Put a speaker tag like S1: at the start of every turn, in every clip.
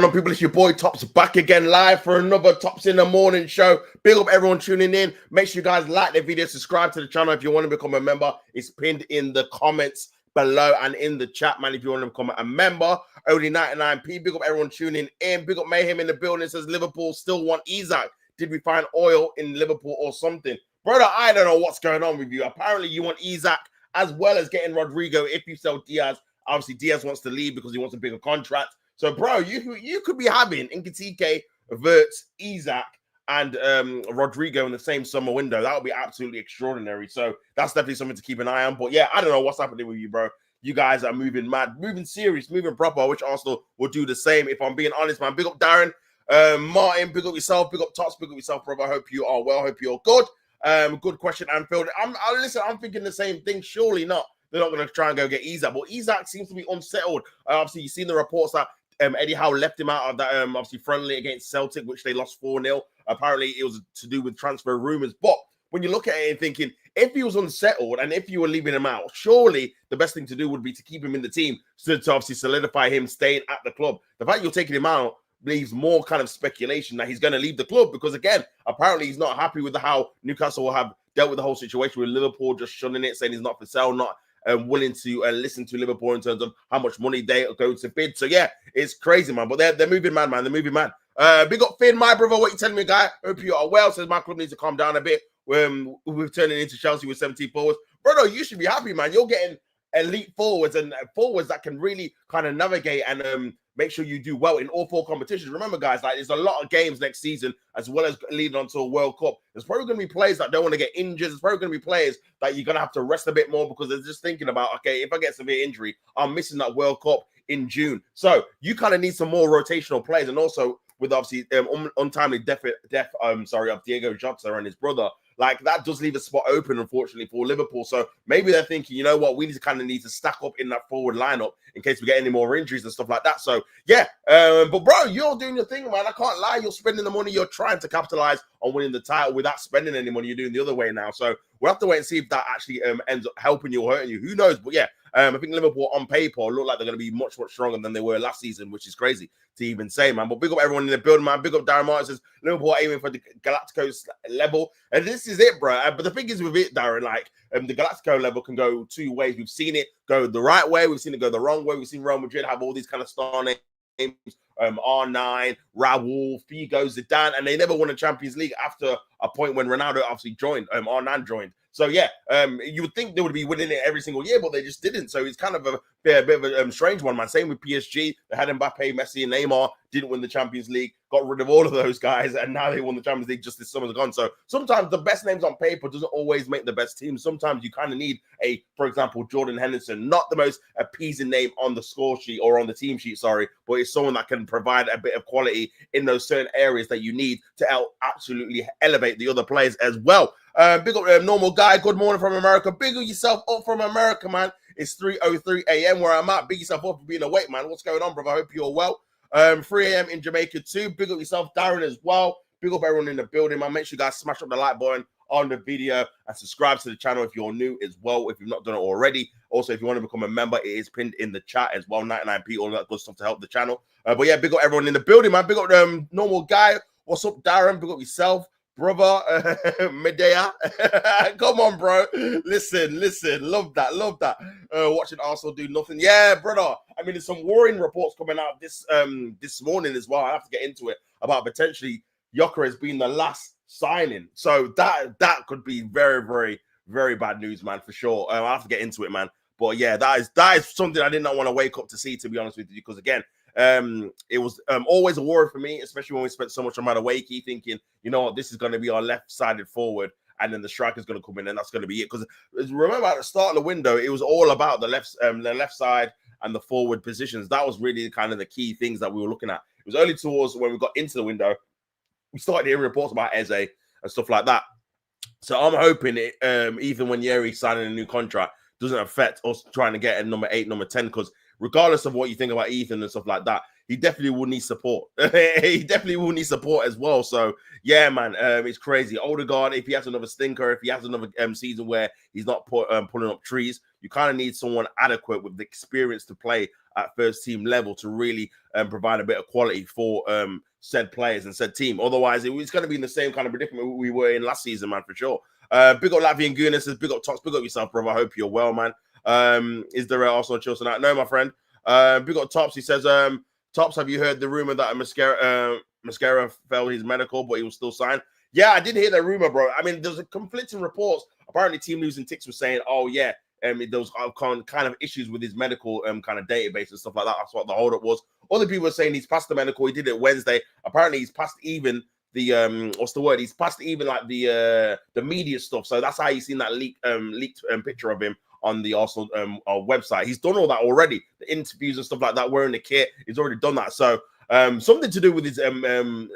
S1: on, people, it's your boy Tops back again live for another Tops in the Morning show. Big up everyone tuning in. Make sure you guys like the video, subscribe to the channel. If you want to become a member, it's pinned in the comments below and in the chat, man. If you want to become a member, only 99p. Big up everyone tuning in. Big up Mayhem in the building. It says Liverpool still want Isaac. Did we find oil in Liverpool or something? Brother, I don't know what's going on with you. Apparently you want Isaac as well as getting Rodrigo if you sell Diaz. Obviously Diaz wants to leave because he wants a bigger contract. So, bro, you could be having Nketiah, Verts, Isaac, and Rodrigo in the same summer window. That would be absolutely extraordinary. So that's definitely something to keep an eye on. But yeah, I don't know what's happening with you, bro. You guys are moving mad, moving serious, moving proper. I wish Arsenal would do the same. If I'm being honest, man. Big up Darren, Martin. Big up yourself. Big up Tots. Big up yourself, brother. I hope you are well. Hope you're good. Good question, Anfield. Listen, I'm thinking the same thing. Surely not. They're not going to try and go get Isaac. But Isaac seems to be unsettled. Obviously, you've seen the reports that Eddie Howe left him out of that obviously friendly against Celtic, which they lost 4-0. Apparently, it was to do with transfer rumors. But when you look at it and thinking, if he was unsettled and if you were leaving him out, surely the best thing to do would be to keep him in the team to obviously solidify him staying at the club. The fact you're taking him out leaves more kind of speculation that he's going to leave the club because, again, apparently he's not happy with how Newcastle have dealt with the whole situation with Liverpool just shunning it, saying he's not for sale, not willing to listen to Liverpool in terms of how much money they are going to bid. So, yeah, it's crazy, man. But they're moving mad, man. They're moving mad. Big up Finn, my brother. What you telling me, guy? Hope you are well. Says my club needs to calm down a bit. We're turning into Chelsea with 17 forwards. Brother, you should be happy, man. You're getting elite forwards and forwards that can really kind of navigate and make sure you do well in all 4 competitions. Remember, guys, like there's a lot of games next season, as well as leading on to a World Cup. There's probably going to be players that don't want to get injured. There's probably going to be players that you're going to have to rest a bit more because they're just thinking about, okay, if I get severe injury, I'm missing that World Cup in June. So you kind of need some more rotational players. And also with obviously untimely death of Diego Jota and his brother, like that does leave a spot open, unfortunately, for Liverpool. So maybe they're thinking, you know what, we need to stack up in that forward lineup in case we get any more injuries and stuff like that. So yeah, but bro, you're doing your thing, man. I can't lie. You're spending the money. You're trying to capitalize on winning the title without spending any money. You're doing the other way now. So we'll have to wait and see if that actually ends up helping you or hurting you. Who knows? But yeah, I think Liverpool on paper look like they're going to be much, much stronger than they were last season, which is crazy to even say, man. But big up everyone in the building, man. Big up Darren Martin says Liverpool aiming for the Galacticos level. And this is it, bro. But the thing is with it, Darren, like the Galactico level can go 2 ways. We've seen it go the right way. We've seen it go the wrong way. We've seen Real Madrid have all these kind of star names. R9, Raul, Figo, Zidane, and they never won a Champions League after a point when Ronaldo obviously joined, R9 joined. So yeah, you would think they would be winning it every single year, but they just didn't. So it's kind of a bit of a strange one, man. Same with PSG. They had Mbappe, Messi, and Neymar, didn't win the Champions League, got rid of all of those guys, and now they won the Champions League just this summer's gone. So sometimes the best names on paper doesn't always make the best team. Sometimes you kind of need for example, Jordan Henderson, not the most appeasing name on the score sheet or on the team sheet, sorry, but it's someone that can provide a bit of quality in those certain areas that you need to absolutely elevate the other players as well. Big up normal guy. Good morning from America. Big up yourself up from America, man. It's 3:03 a.m. where I'm at. Big yourself up for being awake, man. What's going on, brother? I hope you're well. 3 a.m. in Jamaica too. Big up yourself, Darren, as well. Big up everyone in the building, man. Make sure you guys smash up the like button on the video and subscribe to the channel if you're new as well, if you've not done it already. Also, if you want to become a member, it is pinned in the chat as well. 99p, all that good stuff to help the channel. But yeah, big up everyone in the building, man. Big up normal guy. What's up, Darren? Big up yourself, brother. Medea. Come on, bro. Listen. Love that. Watching Arsenal do nothing. Yeah, brother. I mean, there's some worrying reports coming out this morning as well. I have to get into it about potentially Gyökeres being the last signing. So that could be very, very, very bad news, man, for sure. I'll have to get into it, man. But yeah, that is something I did not want to wake up to see, to be honest with you, because again, it was always a worry for me, especially when we spent so much on Madueke, thinking, you know what, this is going to be our left-sided forward, and then the striker's going to come in, and that's going to be it. Because remember, at the start of the window, it was all about the left side and the forward positions. That was really kind of the key things that we were looking at. It was only towards when we got into the window, we started hearing reports about Eze and stuff like that. So I'm hoping it, even when Yeri's signing a new contract, doesn't affect us trying to get a number 8, number 10, because regardless of what you think about Ethan and stuff like that, he definitely will need support. He definitely will need support as well. So yeah, man, it's crazy. Odegaard, if he has another stinker, if he has another season where he's not pulling up trees, you kind of need someone adequate with the experience to play at first team level to really provide a bit of quality for said players and said team. Otherwise, it's going to be in the same kind of predicament we were in last season, man, for sure. Big up Latvian Gooner says, big up Tops, big up yourself, brother. I hope you're well, man. Is there an Arsenal chill tonight? No, my friend. Big up Tops. He says, Tops, have you heard the rumor that Mascara failed his medical, but he was still signed? Yeah, I did hear that rumor, bro. I mean, there's a conflicting reports. Apparently, Team Losing Ticks was saying, oh, yeah, there was kind of issues with his medical kind of database and stuff like that. That's what the holdup was. Other people were saying he's passed the medical. He did it Wednesday. Apparently, he's passed even the what's the word? He's passed even like the media stuff. So that's how you seen that leaked picture of him on the Arsenal website. He's done all that already. The interviews and stuff like that, wearing the kit. He's already done that. So something to do with his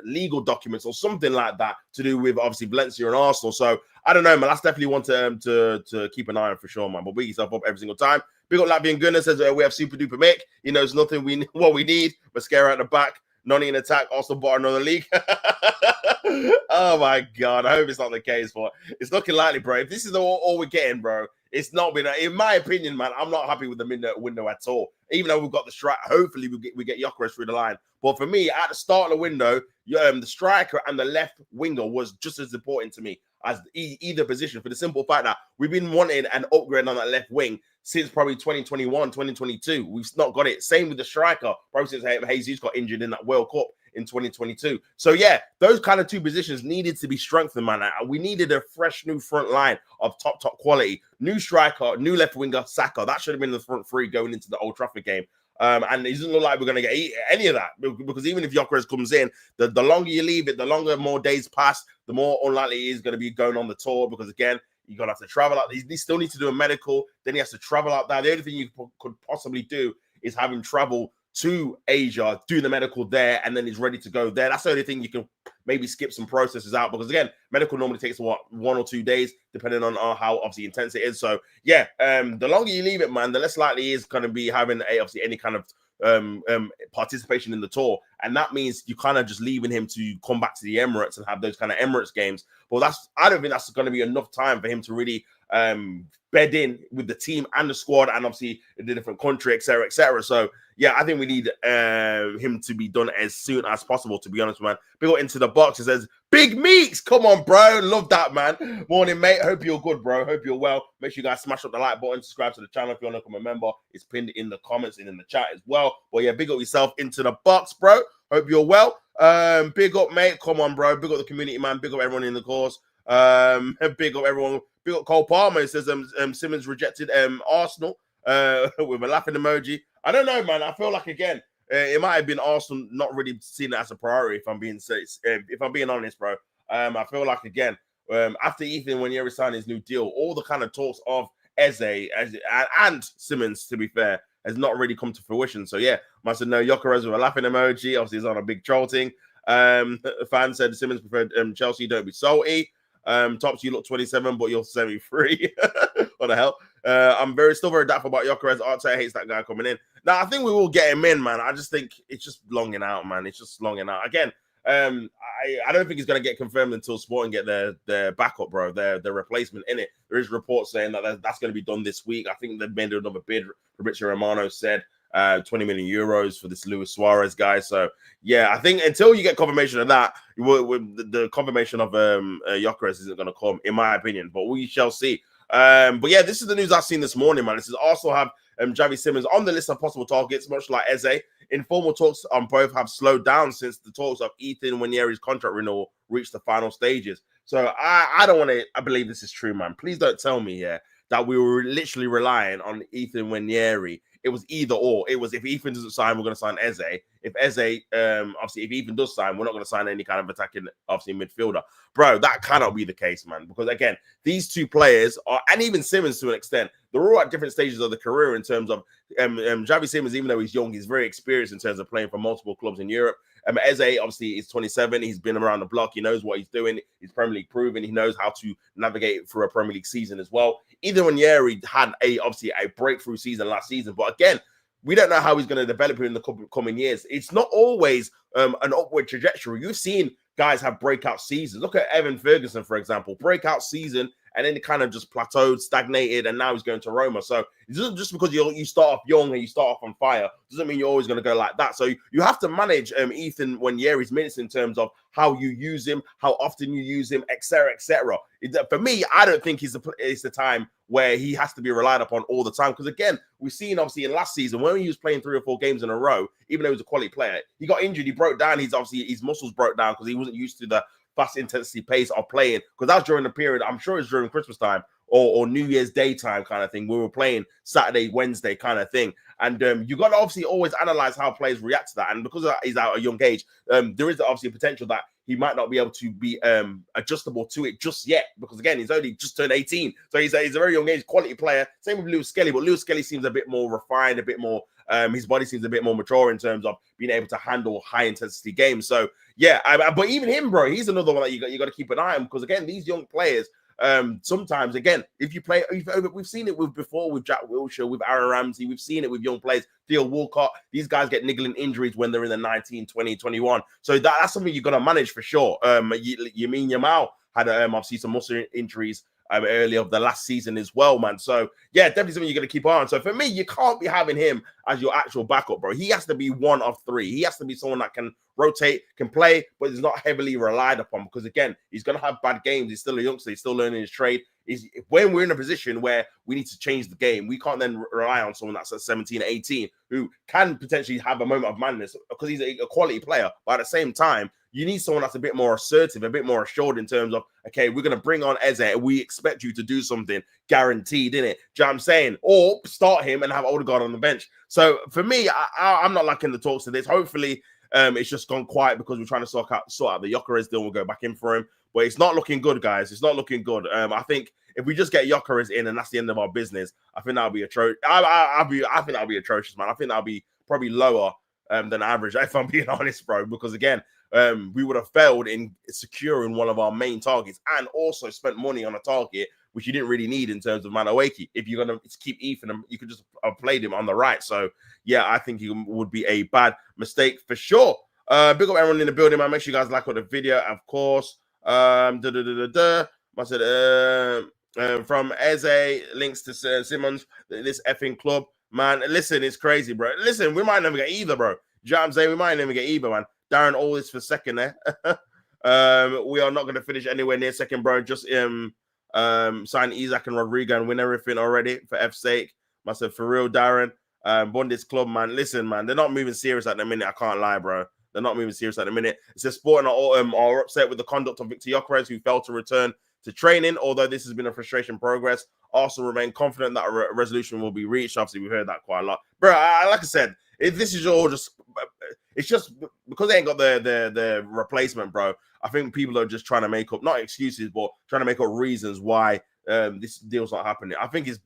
S1: legal documents or something like that to do with obviously Valencia and Arsenal. So I don't know, man. That's definitely one to keep an eye on for sure, man. But big yourself up every single time. Big up Latvian Gunner says we have super duper Mick. He knows nothing. What we need. Mascara at the back. Noni in attack. Also bought another league. Oh my god. I hope it's not the case, but it's looking likely, bro. If this is all we're getting, bro, it's not been. In my opinion, man, I'm not happy with the window at all. Even though we've got the strike, hopefully we get Gyökeres through the line. But for me, at the start of the window, the striker and the left winger was just as important to me as either position, for the simple fact that we've been wanting an upgrade on that left wing since probably 2021, 2022. We've not got it. Same with the striker, probably since Jesus got injured in that World Cup in 2022. So yeah, those kind of two positions needed to be strengthened, man. We needed a fresh new front line of top quality. New striker, new left winger, Saka. That should have been the front three going into the Old Trafford game. And it doesn't look like we're going to get any of that, because even if Gyökeres comes in, the longer you leave it, the longer more days pass, the more unlikely he is going to be going on the tour, because again, you're going to have to travel out. He still needs to do a medical, then he has to travel out there. The only thing you could possibly do is have him travel to Asia, do the medical there, and then he's ready to go there. That's the only thing you can maybe skip some processes out, because again, medical normally takes 1 or 2 days, depending on how obviously intense it is. So yeah, the longer you leave it, man, the less likely he is going to be having obviously any kind of participation in the tour, and that means you kind of just leaving him to come back to the Emirates and have those kind of Emirates games. Well, I don't think that's going to be enough time for him to really bed in with the team and the squad, and obviously in the different country, etc., etc. So yeah, I think we need him to be done as soon as possible, to be honest, man. Big up Into the Box. It says, Big Meeks, come on, bro. Love that, man. Morning, mate. Hope you're good, bro. Hope you're well. Make sure you guys smash up the like button, subscribe to the channel if you want to become a member. It's pinned in the comments and in the chat as well. But yeah, big up yourself, Into the Box, bro. Hope you're well. Big up, mate. Come on, bro. Big up the community, man. Big up everyone in the course. Big up everyone. Big up Cole Palmer. It says Simmons rejected Arsenal with a laughing emoji. I don't know, man. I feel like, again, it might have been Arsenal not really seeing it as a priority, if I'm being honest, bro. I feel like, again, after Ethan Nwaneri signed his new deal, all the kind of talks of Eze and Simmons, to be fair, has not really come to fruition. So yeah, must have known Gyökeres with a laughing emoji. Obviously, he's on a big troll thing. A fan said Simmons preferred Chelsea. Don't be salty. Tops, you look 27, but you're 73. What the hell? I'm still very doubtful about Gyökeres. Arteta hates that guy coming in. Now, I think we will get him in, man. I just think it's just longing out, man. It's just longing out. Again, I don't think he's going to get confirmed until Sporting get their backup, bro, their replacement in it. There is reports saying that that's going to be done this week. I think they've made another bid. Fabrizio Romano said 20 million euros for this Luis Suarez guy. So yeah, I think until you get confirmation of that, the confirmation of Gyökeres isn't going to come, in my opinion. But we shall see. But yeah, this is the news I've seen this morning, man. This is Arsenal have Xavi Simmons on the list of possible targets, much like Eze. Informal talks on both have slowed down since the talks of Ethan Nwaneri's contract renewal reached the final stages. So I don't want to believe this is true, man. Please don't tell me that we were literally relying on Ethan Nwaneri. It was either or. It was, if Ethan doesn't sign, we're going to sign Eze. If Eze, obviously, if Ethan does sign, we're not going to sign any kind of attacking, obviously, midfielder. Bro, that cannot be the case, man. Because, again, these two players, and even Simmons to an extent, they're all at different stages of the career in terms of Xavi Simmons, even though he's young, he's very experienced in terms of playing for multiple clubs in Europe. Eze, obviously, is 27. He's been around the block. He knows what he's doing. He's Premier League proven. He knows how to navigate through a Premier League season as well. Either Nwaneri had obviously a breakthrough season last season. But again, we don't know how he's going to develop in the coming years. It's not always an upward trajectory. You've seen guys have breakout seasons. Look at Evan Ferguson, for example, breakout season, and then it kind of just plateaued, stagnated, and now he's going to Roma. So it doesn't just because you start off young and you start off on fire, doesn't mean you're always going to go like that. So you have to manage Ethan Nwaneri's minutes in terms of how you use him, how often you use him, etc., etc. For me, I don't think it's the time where he has to be relied upon all the time. Because again, we've seen obviously in last season when he was playing 3 or 4 games in a row, even though he was a quality player, he got injured, he broke down. His muscles broke down because he wasn't used to the fast intensity pace of playing. Because that was during the period, I'm sure it was during Christmas time or New Year's Day time kind of thing. We were playing Saturday, Wednesday kind of thing. And you got to obviously always analyze how players react to that. And because he's at a young age, there is obviously potential that he might not be able to be adjustable to it just yet. Because again, he's only just turned 18. So he's a very young age, quality player. Same with Lewis Skelly, but Lewis Skelly seems a bit more refined, a bit more, his body seems a bit more mature in terms of being able to handle high intensity games. So yeah, but even him, bro, he's another one that you got to keep an eye on. Because again, these young players, sometimes again, if you play, we've seen it before with Jack Wilshere, with Aaron Ramsey, we've seen it with young players, Theo Walcott. These guys get niggling injuries when they're in the 19, 20, 21. So that's something you're gonna manage for sure. Lamine Yamal had obviously some muscle injuries early of the last season as well, man. So yeah, definitely something you're gonna keep on. So for me, you can't be having him as your actual backup, bro. He has to be one of 3. He has to be someone that can rotate, can play, but is not heavily relied upon. Because again, he's gonna have bad games. He's still a youngster. He's still learning his trade. When we're in a position where we need to change the game, we can't then rely on someone that's at 17, 18 who can potentially have a moment of madness because he's a quality player. But at the same time, you need someone that's a bit more assertive, a bit more assured in terms of, okay, we're going to bring on Eze. We expect you to do something guaranteed, innit? Do you know what I'm saying? Or start him and have Odegaard on the bench. So for me, I'm not liking the talks to this. Hopefully, it's just gone quiet because we're trying to sort out the Gyökeres deal. We'll go back in for him. But it's not looking good, guys. It's not looking good. I think if we just get Gyökeres in and that's the end of our business, I think that'll be atrocious. I think that'll be atrocious, man. I think that'll be probably lower than average, if I'm being honest, bro. Because again, we would have failed in securing one of our main targets and also spent money on a target which you didn't really need in terms of Madueke. If you're going to keep Ethan, you could just have played him on the right. So, yeah, I think he would be a bad mistake for sure. Big up everyone in the building, man. Make sure you guys like the video, of course. I said, from Eze, links to Simmons, this effing club. Man, listen, it's crazy, bro. Listen, we might never get either, bro. Do you know what I'm saying? We might never get either, man. Darren, all this for second there. We are not going to finish anywhere near second, bro. Just sign Isaac and Rodrigo and win everything already for F's sake. I said, for real, Darren. Bondis club, man. Listen, man, they're not moving serious at the minute. I can't lie, bro. They're not moving serious at the minute. It says Sporting are upset with the conduct of Victor Gyökeres, who failed to return to training. Although this has been a frustration progress, Arsenal remain confident that a resolution will be reached. Obviously, we've heard that quite a lot, bro. Like I said, this is all just. It's just because they ain't got the replacement, bro. I think people are just trying to make up, not excuses, but trying to make up reasons why this deal's not happening. I think it's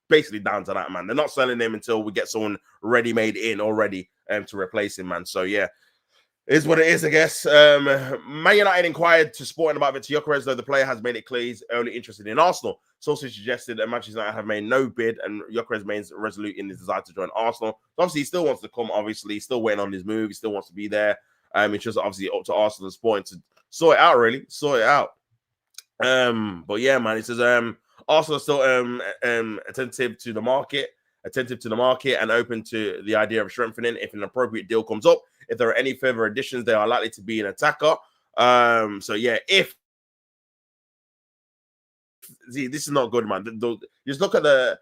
S1: basically down to that, man. They're not selling him until we get someone ready-made in already to replace him, man. So, yeah, it is what it is, I guess. Man United inquired to Sporting about Victor Gyökeres, though the player has made it clear he's only interested in Arsenal. Sources suggested that Manchester United have made no bid, and Gyökeres remains resolute in his desire to join Arsenal. So obviously, he still wants to come. Obviously, he's still waiting on his move. He still wants to be there. It's just obviously up to Arsenal and Sporting to sort it out, really. Sort it out. But yeah, man, it says Arsenal are still attentive to the market and open to the idea of strengthening if an appropriate deal comes up. If there are any further additions, they are likely to be an attacker. So yeah, this is not good, man. Just look at the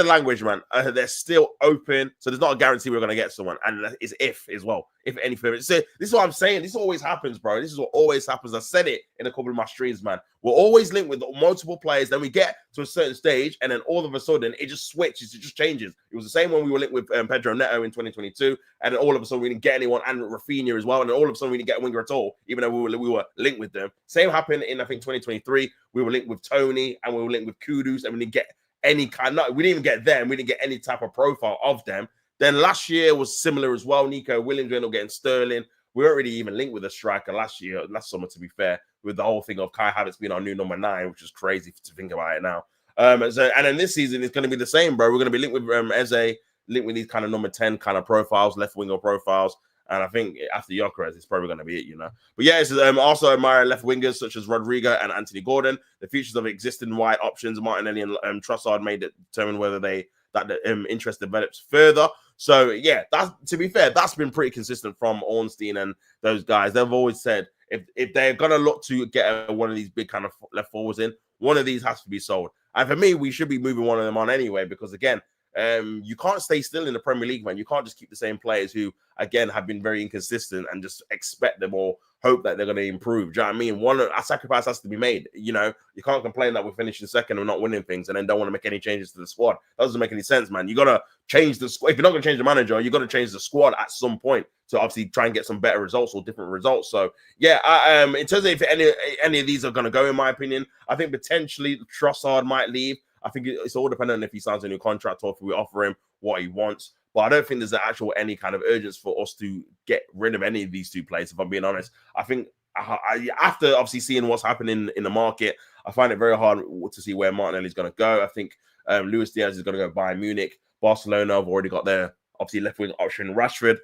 S1: language, man. They're still open, so there's not a guarantee we're going to get someone, and it's if as well. If any further, so this is what I'm saying. This always happens, bro. This is what always happens. I said it in a couple of my streams, man. We're always linked with multiple players. Then we get to a certain stage, and then all of a sudden it just switches. It just changes. It was the same when we were linked with Pedro Neto in 2022, and then all of a sudden we didn't get anyone, and Rafinha as well, and then all of a sudden we didn't get a winger at all, even though we were linked with them. Same happened in I think 2023. We were linked with Tony, and we were linked with Kudus, and we didn't get any kind. No, we didn't even get them. We didn't get any type of profile of them. Then last year was similar as well. Nico Williams ended up getting Sterling. We weren't really even linked with a striker last summer, to be fair, with the whole thing of Kai Havertz being our new number 9, which is crazy to think about it now. And then this season it's going to be the same, bro. We're going to be linked with Eze, linked with these kind of number 10 kind of profiles, left winger profiles. And I think after Gyökeres, it's probably going to be it, you know. But yeah, it's also admire left wingers such as Rodrigo and Anthony Gordon. The features of existing wide options, Martinelli and Trossard made it determine whether that interest develops further. So yeah, that's, to be fair, that's been pretty consistent from Ornstein and those guys. They've always said if they're going to look to get one of these big kind of left forwards in, one of these has to be sold. And for me, we should be moving one of them on anyway, because again, you can't stay still in the Premier League, man. You can't just keep the same players who, again, have been very inconsistent and just expect them or hope that they're going to improve. Do you know what I mean? A sacrifice has to be made. You know, you can't complain that we're finishing second and we're not winning things and then don't want to make any changes to the squad. That doesn't make any sense, man. You got to change the squad. If you're not going to change the manager, you got to change the squad at some point to obviously try and get some better results or different results. So, yeah, in terms of if any of these are going to go, in my opinion, I think potentially Trossard might leave. I think it's all dependent on if he signs a new contract or if we offer him what he wants. But I don't think there's any kind of urgency for us to get rid of any of these two players, if I'm being honest. I think after obviously seeing what's happening in the market, I find it very hard to see where Martinelli's going to go. I think Luis Diaz is going to go Bayern Munich. Barcelona have already got their, obviously, left-wing option, Rashford.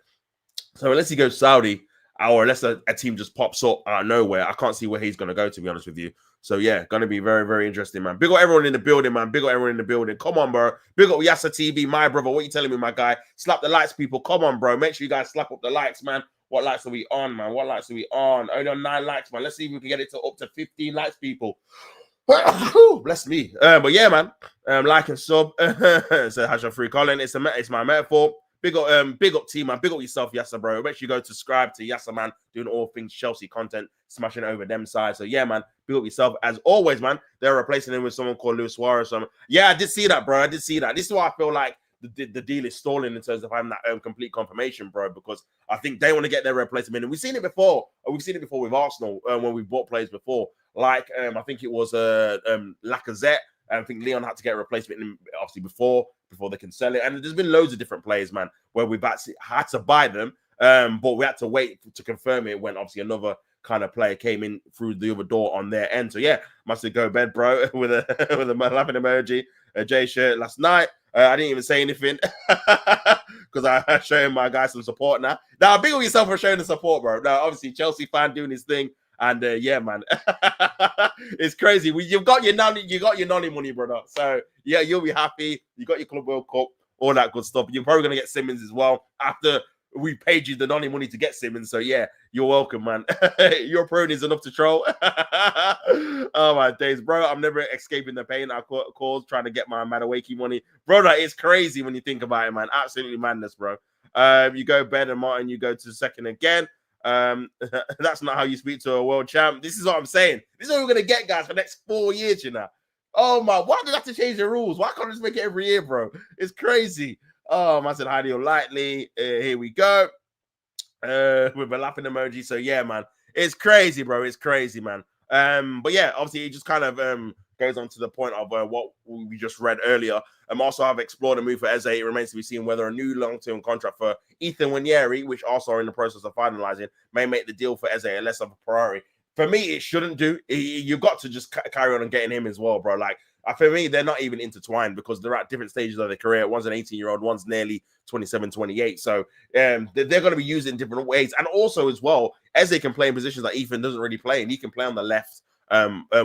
S1: So unless he goes Saudi, or unless a team just pops up out of nowhere, I can't see where he's going to go, to be honest with you. So, yeah, going to be very, very interesting, man. Big up everyone in the building, man. Big up everyone in the building. Come on, bro. Big up Yasa TV, my brother. What you telling me, my guy? Slap the likes, people. Come on, bro. Make sure you guys slap up the likes, man. What likes are we on, man? What likes are we on? Only on 9 likes, man. Let's see if we can get it to up to 15 likes, people. Bless me. But, yeah, man. Like and sub. So, hashtag free Colin. It's my metaphor. Big up team, man. Big up yourself, Yassa, bro. Make sure you go to subscribe to Yassa, man, doing all things Chelsea content, smashing over them sides. So, yeah, man, big up yourself. As always, man, they're replacing him with someone called Luis Suarez. Yeah, I did see that, bro. I did see that. This is why I feel like the deal is stalling in terms of having that complete confirmation, bro, because I think they want to get their replacement. And we've seen it before. We've seen it before with Arsenal when we've bought players before. Like, I think it was Lacazette. I think Leon had to get a replacement, obviously, before they can sell it. And there's been loads of different players, man, where we've actually had to buy them, but we had to wait to confirm it when, obviously, another kind of player came in through the other door on their end. So, yeah, must have go bed, bro, with a laughing emoji, a J shirt last night. I didn't even say anything because I showing my guys some support now. Now, big on yourself for showing the support, bro. Now, obviously, Chelsea fan doing his thing. And yeah, man, it's crazy. You've got your nonny money, brother. So yeah, you'll be happy. You got your Club World Cup, all that good stuff. You're probably gonna get Simmons as well after we paid you the nonny money to get Simmons. So yeah, you're welcome, man. Your prone is enough to troll. Oh my days, bro. I'm never escaping the pain I cause trying to get my Madueke money, bro. That is crazy when you think about it, man. Absolutely madness, bro. You go Ben and Martin, you go to second again. That's not how you speak to a world champ. This is what I'm saying. This is what we're gonna get, guys, for the next 4 years, you know. Oh my, why do they have to change the rules? Why can't I just make it every year, bro? It's crazy. I said hi to you lightly. Here we go. With a laughing emoji. So yeah, man, it's crazy, bro. It's crazy, man. But yeah, obviously it just kind of goes on to the point of what we just read earlier. Also, I've explored a move for Eze. It remains to be seen whether a new long-term contract for Ethan Nwaneri, which also are in the process of finalizing, may make the deal for Eze less of a priority. For me, it shouldn't do. You've got to just carry on and getting him as well, bro. Like, for me, they're not even intertwined because they're at different stages of their career. One's an 18-year-old, one's nearly 27, 28. So they're going to be used in different ways. And also, as well, Eze can play in positions that Ethan doesn't really play in. He can play on the left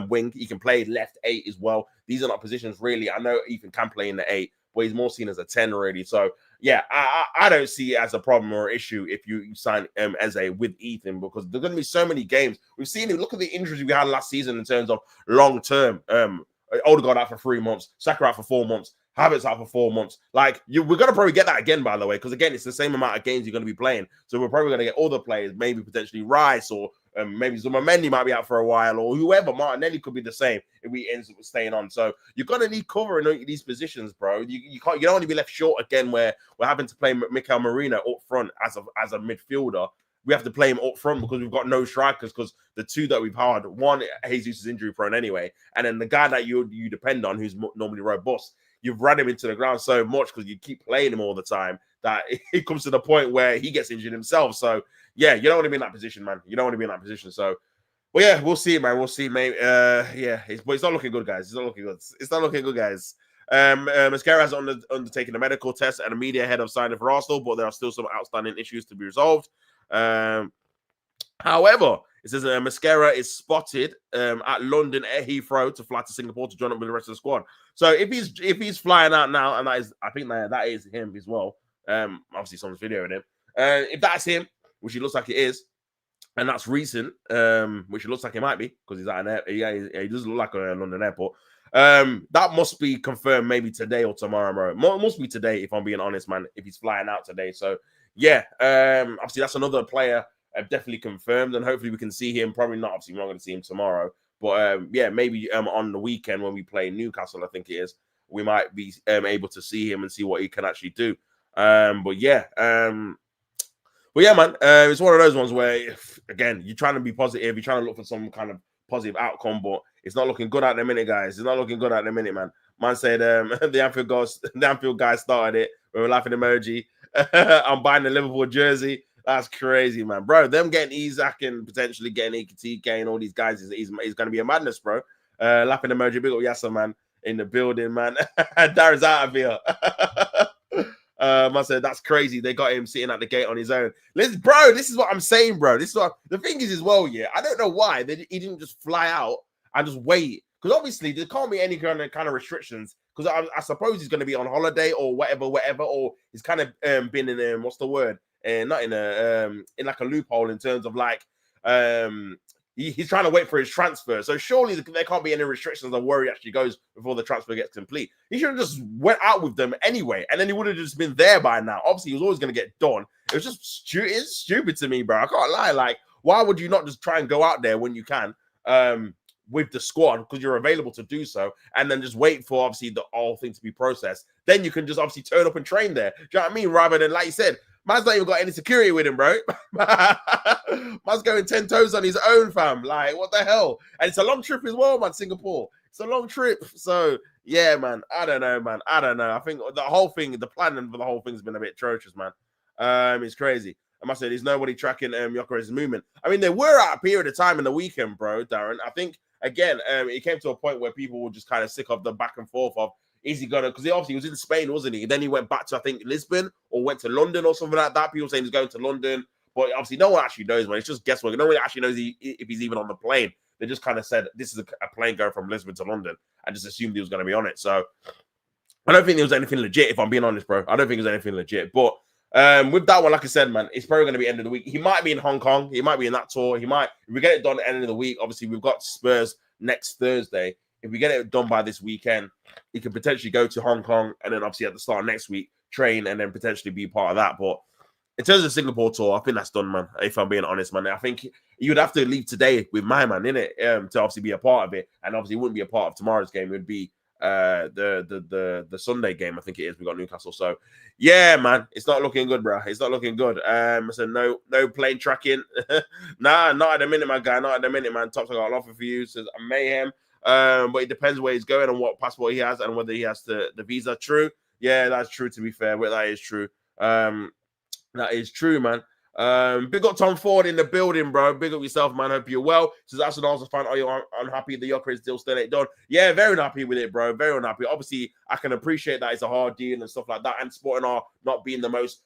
S1: wing. He can play left 8 as well. These are not positions really. I know Ethan can play in the 8, but he's more seen as a 10 already. So yeah, I don't see it as a problem or issue if you sign Eze with Ethan, because there's going to be so many games. We've seen it. Look at the injuries we had last season in terms of long term. Odegaard out for 3 months, Saka out for 4 months, Havertz out for 4 months. Like, we're going to probably get that again, by the way, because again, it's the same amount of games you're going to be playing. So we're probably going to get other players, maybe potentially Rice or maybe Zumamendi might be out for a while, or whoever. Martinelli could be the same if we end up staying on. So you're going to need cover in these positions, bro. You don't want to be left short again where we're having to play Mikel Merino up front as a midfielder. We have to play him up front because we've got no strikers, because the two that we've had, one, Jesus is injury prone anyway, and then the guy that you depend on, who's normally robust, you've run him into the ground so much because you keep playing him all the time that it comes to the point where he gets injured himself. So yeah, you don't want to be in that position, man. You don't want to be in that position. So, well, yeah, we'll see, man. We'll see, mate. Yeah, but it's not looking good, guys. It's not looking good. It's not looking good, guys. Mascara has undertaken a medical test and a media head of signing for Arsenal, but there are still some outstanding issues to be resolved. However, it says Mascara is spotted at London at Heathrow to fly to Singapore to join up with the rest of the squad. So if he's flying out now, and I think that is him as well. Obviously someone's videoing him. If that's him, which he looks like it is, and that's recent, which it looks like it might be because he's at an airport. Yeah, he doesn't look like a London airport. That must be confirmed maybe today or tomorrow, bro. Must be today, if I'm being honest, man. If he's flying out today, so yeah. Obviously that's another player definitely confirmed, and hopefully we can see him. Probably not. Obviously, we're not going to see him tomorrow, but yeah, maybe on the weekend when we play Newcastle, I think it is, we might be able to see him and see what he can actually do. But yeah, man, it's one of those ones where, again, you're trying to be positive, you're trying to look for some kind of positive outcome, but it's not looking good at the minute, guys. It's not looking good at the minute, man. Man said the Anfield guy started it with a laughing emoji. I'm buying the Liverpool jersey. That's crazy, man, bro. Them getting Isaac and potentially getting Ekitike and all these guys is going to be a madness, bro. Laughing emoji, big up Yasser, man, in the building, man. Darren's out of here. I said that's crazy. They got him sitting at the gate on his own. Listen, bro, this is what I'm saying, bro. This is what the thing is as well. Yeah, I don't know why he didn't just fly out and just wait, because obviously there can't be any kind of restrictions. Because I suppose he's going to be on holiday or whatever, or he's kind of been in what's the word? Not in in like a loophole in terms of like he's trying to wait for his transfer. So surely there can't be any restrictions on where he actually goes before the transfer gets complete. He should have just went out with them anyway, and then he would have just been there by now. Obviously, he was always going to get done. It was just it's stupid to me, bro. I can't lie. Like, why would you not just try and go out there when you can with the squad, because you're available to do so, and then just wait for obviously the whole thing to be processed? Then you can just obviously turn up and train there. Do you know what I mean? Rather than, like you said, man's not even got any security with him, bro. Man's going 10 toes on his own, fam. Like, what the hell? And it's a long trip as well, man, Singapore. It's a long trip. So, yeah, man. I don't know, man. I don't know. I think the whole thing, the planning for the whole thing has been a bit atrocious, man. It's crazy. I must say, there's nobody tracking Gyökeres's movement. I mean, they were at a period of time in the weekend, bro, Darren. I think, again, it came to a point where people were just kind of sick of the back and forth of, is he gonna? Because he obviously was in Spain, wasn't he? Then he went back to, I think, Lisbon or went to London or something like that. People saying he's going to London, but obviously no one actually knows, man. It's just guesswork. No one actually knows if he's even on the plane. They just kind of said this is a plane going from Lisbon to London, and just assumed he was going to be on it. So I don't think there was anything legit, if I'm being honest, bro. I don't think it was anything legit. But with that one, like I said, man, it's probably going to be end of the week. He might be in Hong Kong. He might be in that tour. He might, if we get it done at the end of the week, obviously we've got Spurs next Thursday. If we get it done by this weekend, he could potentially go to Hong Kong and then obviously at the start of next week, train and then potentially be part of that. But in terms of Singapore tour, I think that's done, man. If I'm being honest, man. I think you'd have to leave today with my man, innit? To obviously be a part of it. And obviously it wouldn't be a part of tomorrow's game. It would be the Sunday game, I think it is. We got Newcastle. So yeah, man, it's not looking good, bro. It's not looking good. So no plane tracking. Nah, not at the minute, my guy. Not at the minute, man. Tops, I got an offer for you. Says mayhem. But it depends where he's going and what passport he has and whether he has the visa. True. Yeah, that's true, to be fair. But that is true. That is true, man. Big up Tom Ford in the building, bro. Big up yourself, man. Hope you're well. Says that's an Arsenal fan. Are you unhappy the Gyökeres deal still ain't done? Yeah, very unhappy with it, bro. Very unhappy. Obviously, I can appreciate that it's a hard deal and stuff like that, and Sporting are not being the most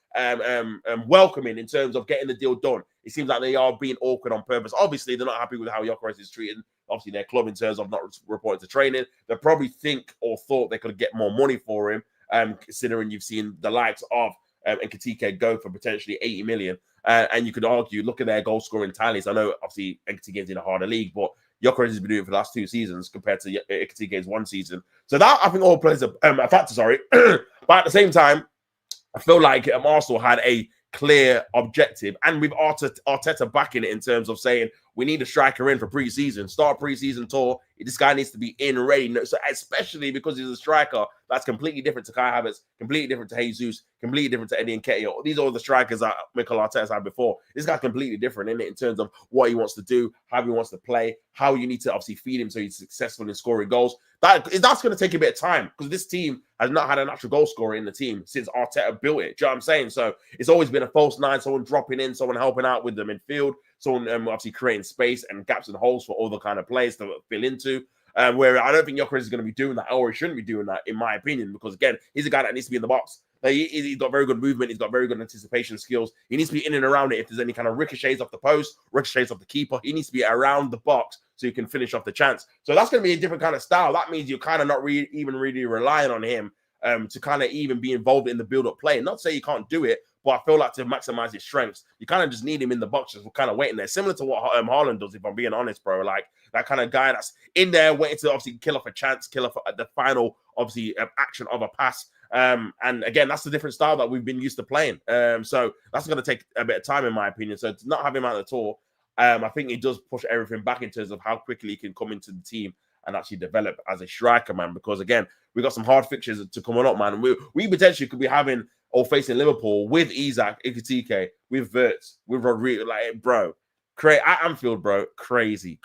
S1: welcoming in terms of getting the deal done. It seems like they are being awkward on purpose. Obviously, they're not happy with how Gyökeres is treated. Obviously, their club in terms of not reporting to training. They probably think or thought they could get more money for him, considering you've seen the likes of Nketiah go for potentially 80 million. And you could argue, look at their goal scoring tallies. I know, obviously, Nketiah is in a harder league, but Gyökeres has been doing it for the last 2 seasons compared to Nketiah's 1 season. So that, I think, all plays a factor, sorry. But at the same time, I feel like Arsenal had a clear objective, and with Arteta backing it in terms of saying we need a striker in for pre-season, start pre-season tour. This guy needs to be in ready. So especially because he's a striker that's completely different to Kai Havertz, completely different to Jesus, completely different to Eddie Nketiah. These are all the strikers that Mikel Arteta's had before. This guy's completely different in terms of what he wants to do, how he wants to play, how you need to obviously feed him so he's successful in scoring goals. That's going to take a bit of time because this team has not had a natural goal scorer in the team since Arteta built it. Do you know what I'm saying? So it's always been a false nine, someone dropping in, someone helping out with the midfield, someone obviously creating space and gaps and holes for all the kind of players to fill into. Where I don't think Gyökeres is going to be doing that, or he shouldn't be doing that, in my opinion, because again, he's a guy that needs to be in the box. Like, he's got very good movement. He's got very good anticipation skills. He needs to be in and around it. If there's any kind of ricochets off the post, ricochets off the keeper, he needs to be around the box so you can finish off the chance. So that's going to be a different kind of style. That means you're kind of not even really relying on him to kind of even be involved in the build-up play. Not to say you can't do it, but I feel like to maximize his strengths, you kind of just need him in the box, just kind of waiting there. Similar to what Haaland does, if I'm being honest, bro. Like that kind of guy that's in there waiting to obviously kill off a chance, kill off the final, obviously, action of a pass. And again, that's the different style that we've been used to playing. So that's going to take a bit of time, in my opinion. So to not have him out at all, I think it does push everything back in terms of how quickly he can come into the team and actually develop as a striker, man. Because again, we got some hard fixtures to coming up, man. We potentially could be having or facing Liverpool with Isak, Ekitike, with Wirtz, with Rodrigo, like, bro. At Anfield, bro, crazy.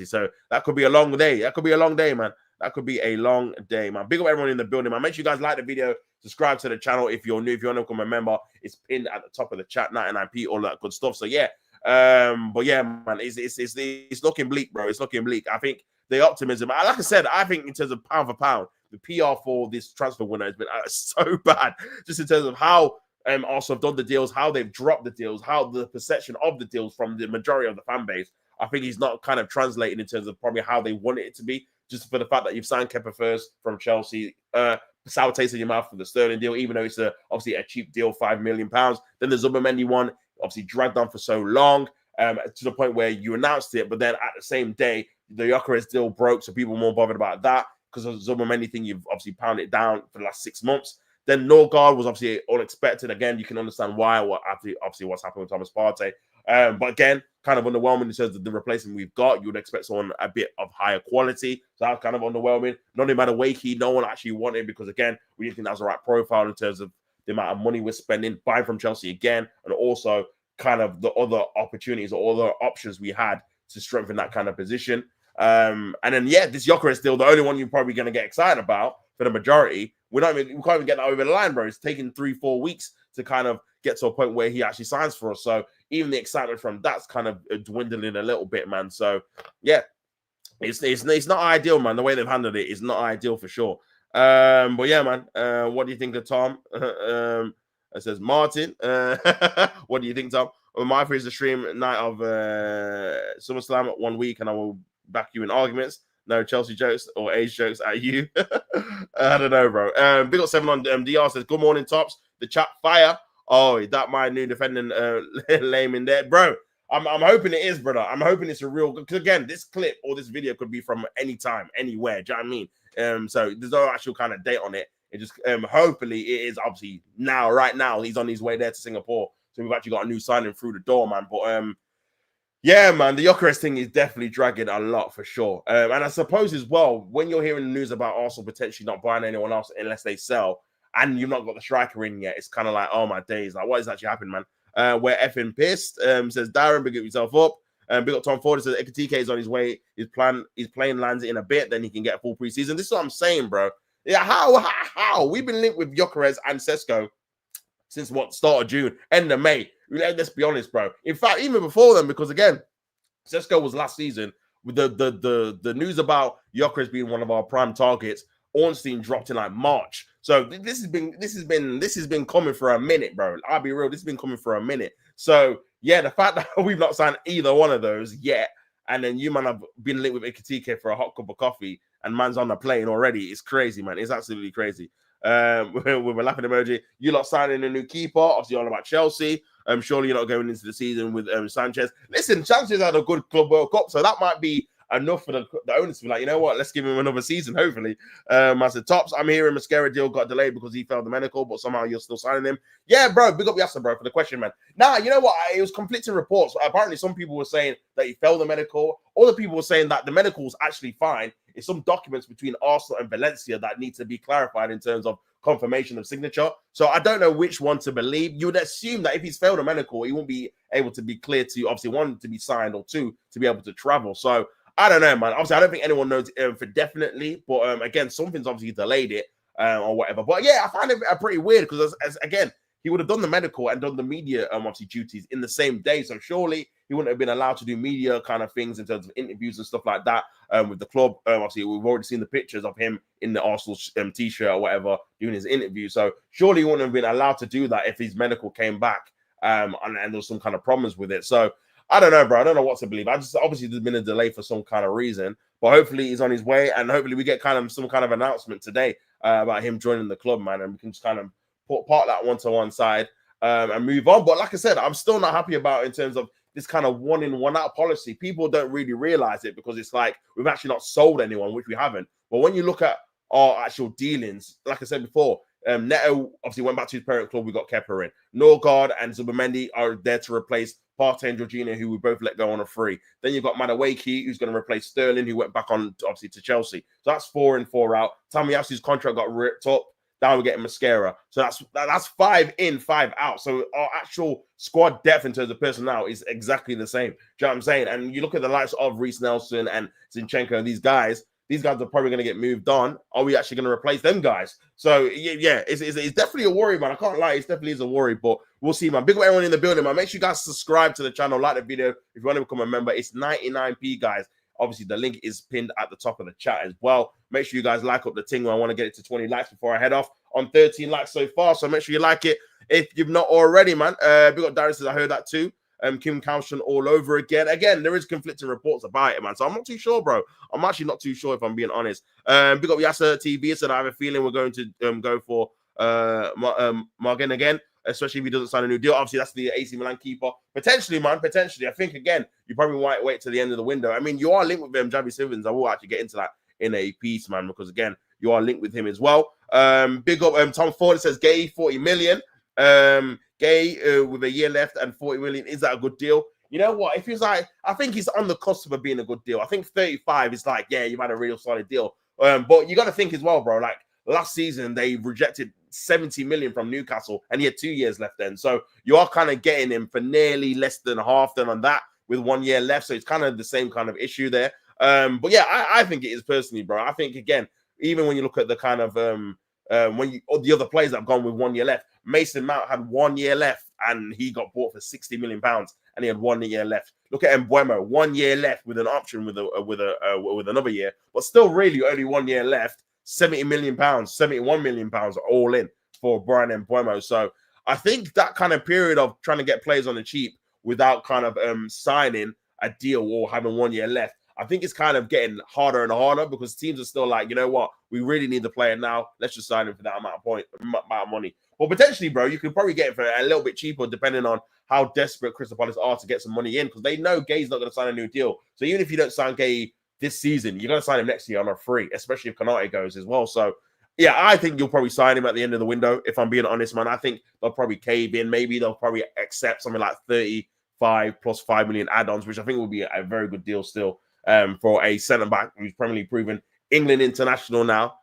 S1: So that could be a long day. That could be a long day, man. That could be a long day, man. Big up everyone in the building, man. Make sure you guys like the video, subscribe to the channel if you're new. If you want to become a member, it's pinned at the top of the chat, 99p, all that good stuff. So yeah, but yeah, man, it's looking bleak, bro. It's looking bleak. I think the optimism, like I said, I think in terms of pound for pound, the PR for this transfer window has been so bad, just in terms of how Arsenal have done the deals, how they've dropped the deals, how the perception of the deals from the majority of the fan base. I think he's not kind of translating in terms of probably how they want it to be, just for the fact that you've signed Kepa first from Chelsea, sour taste in your mouth for the Sterling deal, even though it's obviously a cheap deal, £5 million. Then the Zubimendi one, obviously dragged on for so long, to the point where you announced it, but then at the same day, the Gyökeres deal broke, so people were more bothered about that because of the Zubimendi thing. You've obviously pounded it down for the last 6 months. Then Norgard was obviously unexpected. Again, you can understand why, obviously what's happened with Thomas Partey. But again, kind of underwhelming in terms of the replacement we've got. You would expect someone a bit of higher quality. So that's kind of underwhelming. Not even Wakey, no one actually wanted, because again, we didn't think that was the right profile in terms of the amount of money we're spending, buying from Chelsea again, and also kind of the other opportunities or other options we had to strengthen that kind of position. And then, yeah, this Gyökeres deal, the only one you're probably going to get excited about for the majority, we can't even get that over the line, bro. It's taken 3-4 weeks to kind of get to a point where he actually signs for us. So even the excitement from that's kind of dwindling a little bit, man. So yeah, it's not ideal, man. The way they've handled it is not ideal for sure. But yeah, man. What do you think of Tom? It says Martin. What do you think, Tom? My free is the stream night of SummerSlam 1 week, and I will back you in arguments. No Chelsea jokes or age jokes at you. I don't know, bro. Big up 7 on DR says, good morning, Tops. The chat fire. Oh, is that my new defending lame in there? Bro, I'm hoping it is, brother. I'm hoping it's a real, because again, this clip or this video could be from any time, anywhere. Do you know what I mean? So there's no actual kind of date on it. It just hopefully it is obviously now, right now. He's on his way there to Singapore. So we've actually got a new signing through the door, man. But yeah, man, the Gyökeres thing is definitely dragging a lot for sure. And I suppose as well, when you're hearing the news about Arsenal potentially not buying anyone else unless they sell, and you've not got the striker in yet, it's kind of like, oh my days, like what is actually happening, man? We're effing pissed. Says Darren, big up yourself up. Big up Tom Ford. Says Ekitike is on his way. His playing lands in a bit, then he can get a full preseason. This is what I'm saying, bro. Yeah, how? We've been linked with Gyökeres and Sesko since what, start of June, end of May. Let's be honest, bro. In fact, even before then, because again, Sesko was last season with the news about Gyökeres being one of our prime targets. Ornstein dropped in like March, so this has been coming for a minute, bro. I'll be real, this has been coming for a minute. So yeah, the fact that we've not signed either one of those yet, and then you man have been linked with Ekitike for a hot cup of coffee, and man's on the plane already. It's crazy, man. It's absolutely crazy. With a laughing emoji. You lot signing a new keeper, obviously all about Chelsea. Surely you're not going into the season with Sanchez. Listen, Sanchez had a good Club World Cup, so that might be enough for the owners to be like, you know what, let's give him another season, hopefully. I said, Tops, I'm hearing Mascara deal got delayed because he failed the medical, but somehow you're still signing him. Yeah, bro, big up Yasser, bro, for the question, man. Nah, you know what, it was conflicting reports. Apparently, some people were saying that he failed the medical. Other people were saying that the medical was actually fine. It's some documents between Arsenal and Valencia that need to be clarified in terms of confirmation of signature. So I don't know which one to believe. You would assume that if he's failed a medical, he won't be able to be clear to, obviously, 1, to be signed, or 2, to be able to travel. So I don't know, man. Obviously, I don't think anyone knows for definitely. But again, something's obviously delayed it or whatever. But yeah, I find it pretty weird because, again, he would have done the medical and done the media obviously duties in the same day. So surely he wouldn't have been allowed to do media kind of things in terms of interviews and stuff like that with the club. Obviously, we've already seen the pictures of him in the Arsenal t-shirt or whatever doing his interview. So surely he wouldn't have been allowed to do that if his medical came back and there was some kind of problems with it. So I don't know, bro. I don't know what to believe. Obviously there's been a delay for some kind of reason, but hopefully he's on his way, and hopefully we get kind of some kind of announcement today about him joining the club, man, and we can just kind of park that one to one side and move on. But like I said, I'm still not happy about it in terms of this kind of one in, one out policy. People don't really realize it because it's like we've actually not sold anyone, which we haven't. But when you look at our actual dealings, like I said before, Neto obviously went back to his parent club. We got Kepa in. Norgard and Zubimendi are there to replace Partey and Jorginho, who we both let go on a free. Then you've got Madueke, who's going to replace Sterling, who went back on obviously to Chelsea. So that's 4 in, 4 out. Tomiyasu's contract got ripped up. Now we're getting Mascara. So that's 5 in, 5 out. So our actual squad depth in terms of personnel is exactly the same. Do you know what I'm saying? And you look at the likes of Reece Nelson and Zinchenko and these guys are probably going to get moved on. Are we actually going to replace them guys? So, yeah, it's definitely a worry, man. I can't lie. It definitely is a worry, but we'll see, man. Big up everyone in the building, man. Make sure you guys subscribe to the channel, like the video. If you want to become a member, it's 99p, guys. Obviously, the link is pinned at the top of the chat as well. Make sure you guys like up the thing. I want to get it to 20 likes before I head off. On 13 likes so far, so make sure you like it if you've not already, man. Big up Darius says, I heard that too. Kim Kaushan all over again. Again, there is conflicting reports about it, man. So I'm not too sure, bro. I'm actually not too sure if I'm being honest. Big up Yasser TV said, I have a feeling we're going to go for Morgan again, especially if he doesn't sign a new deal. Obviously, that's the AC Milan keeper. Potentially, man. Potentially. I think, again, you probably might wait till the end of the window. I mean, you are linked with him, Xavi Simons. I will actually get into that in a piece, man, because, again, you are linked with him as well. Big up Tom Ford says, Gay, 40 million. Gay with a year left and 40 million. Is that a good deal? You know what? If he's like, I think he's on the cusp of being a good deal. I think 35 is like, yeah, you've had a real solid deal. But you got to think as well, bro. Like last season, they rejected 70 million from Newcastle and he had 2 years left then. So you are kind of getting him for nearly less than half than on that with 1 year left. So it's kind of the same kind of issue there. But yeah, I think it is personally, bro. I think, again, even when you look at the kind of the other players that have gone with 1 year left, Mason Mount had 1 year left and he got bought for £60 million and he had 1 year left. Look at Mbeumo, 1 year left with an option with another year, but still really only 1 year left. £70 million, £71 million all in for Brian Mbeumo. So I think that kind of period of trying to get players on the cheap without kind of signing a deal or having 1 year left, I think it's kind of getting harder and harder because teams are still like, you know what, we really need the player now. Let's just sign him for that amount of money. Well, potentially, bro, you could probably get it for a little bit cheaper depending on how desperate Crystal Palace are to get some money in because they know Gay's not going to sign a new deal. So even if you don't sign Gay this season, you're going to sign him next year on a free, especially if Konate goes as well. So, yeah, I think you'll probably sign him at the end of the window, if I'm being honest, man. I think they'll probably cave in. Maybe they'll probably accept something like 35 plus 5 million add-ons, which I think will be a very good deal still for a centre-back who's Premier League proven. England international now,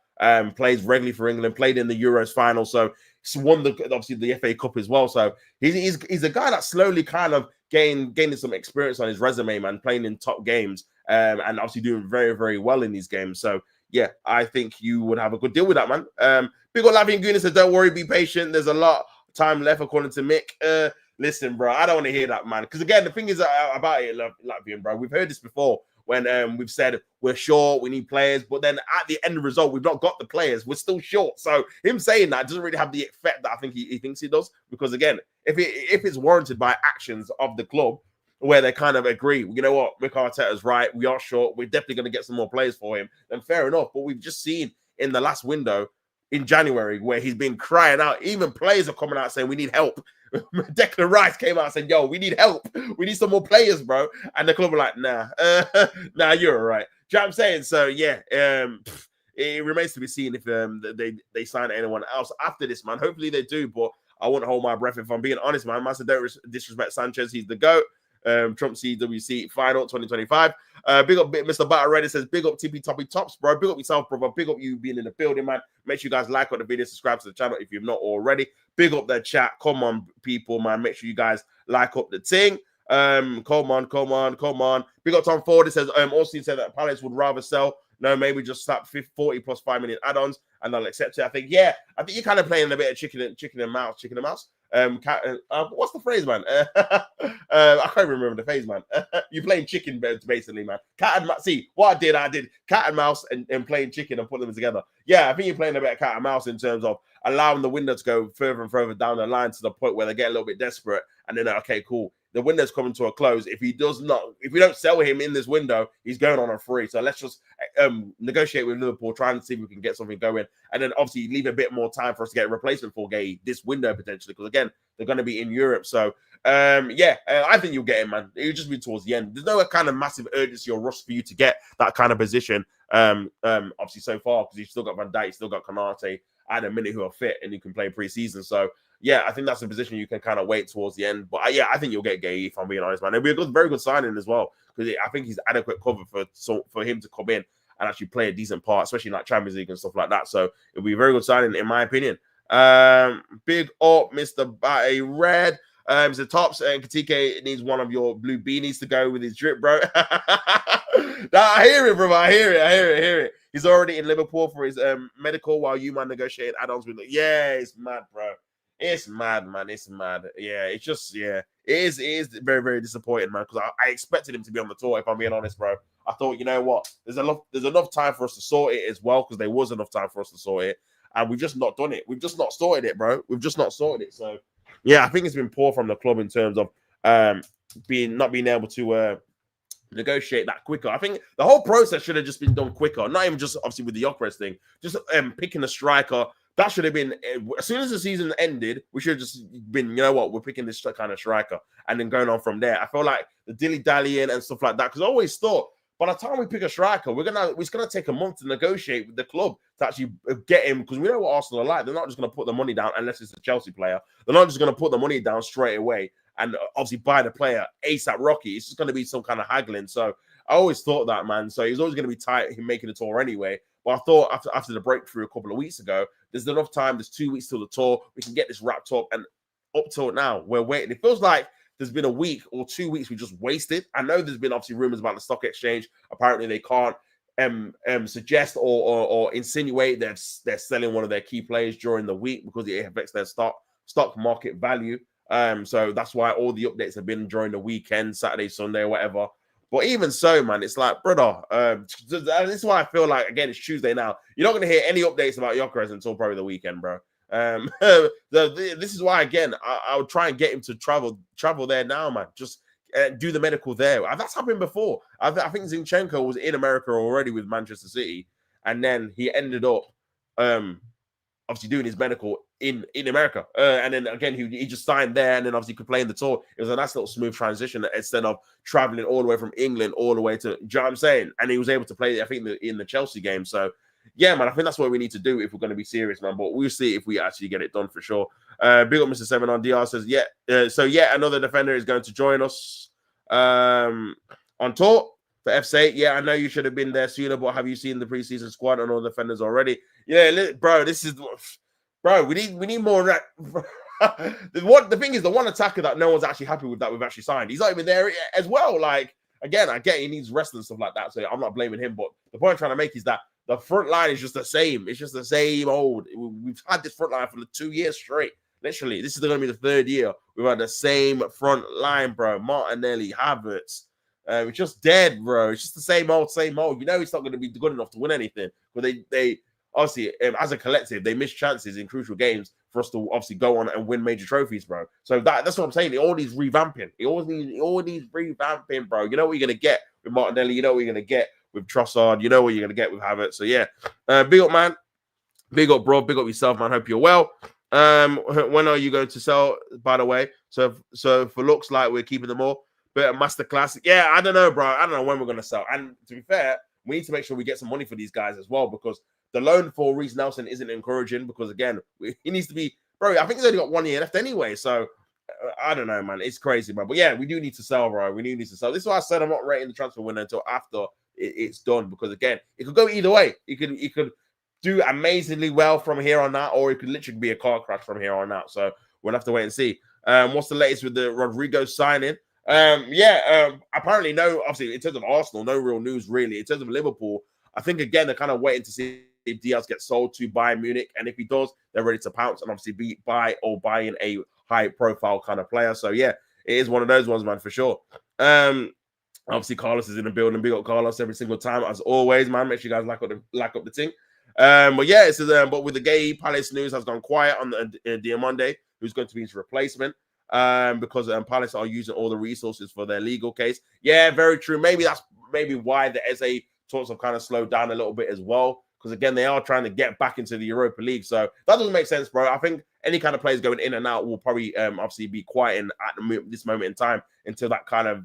S1: plays regularly for England, played in the Euros final. So he's won obviously the FA Cup as well. So he's a guy that's slowly kind of gaining some experience on his resume, man, playing in top games and obviously doing very, very well in these games. So, yeah, I think you would have a good deal with that, man. Big ol' Lavian Gooner says, don't worry, be patient. There's a lot of time left, according to Mick. Listen, bro, I don't want to hear that, man. Because, again, the thing is about it, Latvian, bro, we've heard this before when we've said we're short, we need players. But then at the end result, we've not got the players. We're still short. So him saying that doesn't really have the effect that I think he thinks he does. Because, again, if it's warranted by actions of the club, where they kind of agree, you know what, Mick Arteta's right, we are short, we're definitely going to get some more players for him, then fair enough. But we've just seen in the last window in January where he's been crying out, even players are coming out saying we need help. Declan Rice came out and said, yo, we need help. We need some more players, bro. And the club were like, nah, you're all right. Do you know what I'm saying? So, yeah, it remains to be seen if they sign anyone else after this, man. Hopefully they do, but I won't hold my breath if I'm being honest, man. Master, don't disrespect Sanchez. He's the GOAT. Trump CWC final 2025. Big up Mr. Batter Reddit says, big up Tippy Toppy Tops, bro. Big up yourself, brother. Big up you being in the building, man. Make sure you guys like on the video, subscribe to the channel if you've not already. Big up the chat. Come on, people, man. Make sure you guys like up the thing. Come on. Big up Tom Ford. It says, Austin said that Palace would rather sell. No, maybe just slap 40 plus 5 million add-ons and they'll accept it. I think you're kind of playing a bit of chicken and mouse. What's the phrase, man? I can't remember the phrase, man. You're playing chicken, basically, man. Cat and mouse. See, what I did cat and mouse and playing chicken and put them together. Yeah, I think you're playing a bit of cat and mouse in terms of allowing the window to go further and further down the line to the point where they get a little bit desperate, and then okay, cool. The window's coming to a close. If we don't sell him in this window, he's going on a free. So let's just negotiate with Liverpool, try and see if we can get something going, and then obviously leave a bit more time for us to get a replacement for Gay this window potentially, because again they're going to be in Europe. So I think you'll get him, man. It'll just be towards the end. There's no kind of massive urgency or rush for you to get that kind of position. Obviously so far, because you've still got Van Dijk, you've still got Konate at a minute who are fit and you can play pre-season. So yeah, I think that's a position you can kind of wait towards the end. But I think you'll get Gay, if I'm being honest, man. It'll be a very good signing as well, because I think he's adequate cover for him to come in and actually play a decent part, especially in like Champions League and stuff like that. So it'll be a very good signing, in my opinion. Big up, Mr. Batty Red. So Tops and Katike needs one of your blue beanies to go with his drip, bro. I hear it, bro. I hear it. He's already in Liverpool for his medical while you man negotiate add-ons with. Yeah, it's mad, bro. It's mad, man. It's mad. Yeah, it's just, it is very, very disappointing, man, because I expected him to be on the tour, if I'm being honest, bro. I thought, you know what? There's enough time for us to sort it as well, because there was enough time for us to sort it, and we've just not done it. We've just not sorted it, bro. We've just not sorted it. So, yeah, I think it's been poor from the club in terms of not being able to negotiate that quicker. I think the whole process should have just been done quicker. Not even just obviously with the Gyökeres thing, just picking a striker. That should have been, as soon as the season ended, we should have just been, you know what, we're picking this kind of striker and then going on from there. I feel like the dilly-dallying and stuff like that, because I always thought, by the time we pick a striker, it's gonna take a month to negotiate with the club to actually get him, because we know what Arsenal are like. They're not just gonna put the money down unless it's a Chelsea player. They're not just gonna put the money down straight away and obviously buy the player ASAP Rocky. It's just gonna be some kind of haggling. So I always thought that, man. So he's always gonna be tight him making the tour anyway. But I thought after the breakthrough a couple of weeks ago, there's enough time. There's 2 weeks till the tour. We can get this wrapped up, and up till now, we're waiting. It feels like there's been a week or 2 weeks we just wasted. I know there's been obviously rumors about the stock exchange. Apparently, they can't suggest or insinuate they're selling one of their key players during the week because it affects their stock market value. So that's why all the updates have been during the weekend, Saturday, Sunday, or whatever. But even so, man, it's like, brother, this is why I feel like, again, it's Tuesday now. You're not going to hear any updates about Gyökeres until probably the weekend, bro. This is why, again, I would try and get him to travel there now, man. Just do the medical there. That's happened before. I think Zinchenko was in America already with Manchester City, and then he ended up obviously doing his medical in America. And then again, he just signed there and then obviously could play in the tour. It was a nice little smooth transition instead of traveling all the way from England all the way to, do you know what I'm saying? And he was able to play, I think, in the Chelsea game. So, yeah, man, I think that's what we need to do if we're going to be serious, man. But we'll see if we actually get it done for sure. Big up Mr. 7 on DR says, another defender is going to join us on tour for FC. Yeah, I know you should have been there sooner, but have you seen the preseason squad and all the defenders already? Yeah, bro, we need more. The thing is, the one attacker that no one's actually happy with that we've actually signed, he's not even there as well. Like, again, I get he needs rest and stuff like that, so I'm not blaming him. But the point I'm trying to make is that the front line is just the same. It's just the same old. We've had this front line for 2 years straight. Literally, this is going to be the third year we've had the same front line, bro. Martinelli, Havertz. It's just dead, bro. It's just the same old, same old. You know, it's not going to be good enough to win anything. But they obviously, as a collective, they miss chances in crucial games for us to obviously go on and win major trophies, bro. So that's what I'm saying. It all needs revamping. It all needs revamping, bro. You know what you're going to get with Martinelli. You know what you're going to get with Trossard. You know what you're going to get with Havertz. So, yeah. Big up, man. Big up, bro. Big up yourself, man. Hope you're well. When are you going to sell, by the way? So for looks like we're keeping them all. But masterclass. Yeah, I don't know, bro. I don't know when we're going to sell. And to be fair, we need to make sure we get some money for these guys as well, because the loan for Reece Nelson isn't encouraging, because, again, he needs to be... Bro, I think he's only got 1 year left anyway, so I don't know, man. It's crazy, bro. But, yeah, we do need to sell, bro. We do need to sell. This is why I said I'm not rating the transfer window until after it's done, because, again, it could go either way. It could do amazingly well from here on out, or it could literally be a car crash from here on out. So we'll have to wait and see. What's the latest with the Rodrigo signing? Apparently no, obviously in terms of Arsenal, no real news really. In terms of Liverpool, I think again they're kind of waiting to see if Diaz gets sold to Bayern Munich, and if he does, they're ready to pounce and obviously buy in a high profile kind of player. So yeah, it is one of those ones, man, for sure. Obviously, Carlos is in the building. Big up Carlos every single time, as always, man. Make sure you guys like up the thing. But yeah, it's but with the Gay Palace news has gone quiet on the Diamonde, who's going to be his replacement. Because Palace are using all the resources for their legal case. Yeah, very true. Maybe that's why the SA talks have kind of slowed down a little bit as well. Because again, they are trying to get back into the Europa League. So that doesn't make sense, bro. I think any kind of players going in and out will probably obviously be quiet at this moment in time until that kind of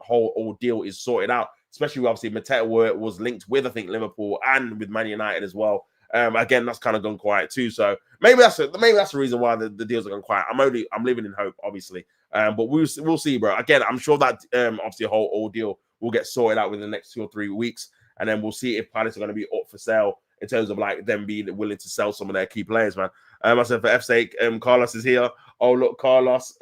S1: whole ordeal is sorted out. Especially obviously Mateta was linked with, I think, Liverpool and with Man United as well. Again, that's kind of gone quiet too. So maybe that's the reason why the deals are gone quiet. I'm living in hope, obviously. But we'll see, bro. Again, I'm sure that obviously a whole ordeal will get sorted out within the next 2 or 3 weeks, and then we'll see if Palace are going to be up for sale in terms of like them being willing to sell some of their key players, man. I said for F's sake, Carlos is here. Oh look, Carlos.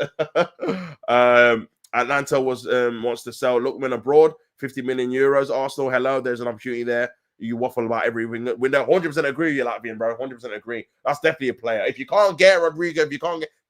S1: Atlanta wants to sell Lookman abroad, 50 million euros. Arsenal, hello, there's an opportunity there. You waffle about every window. 100% agree with you, Latvian, bro. 100% agree. That's definitely a player. If you can't get Rodrigo,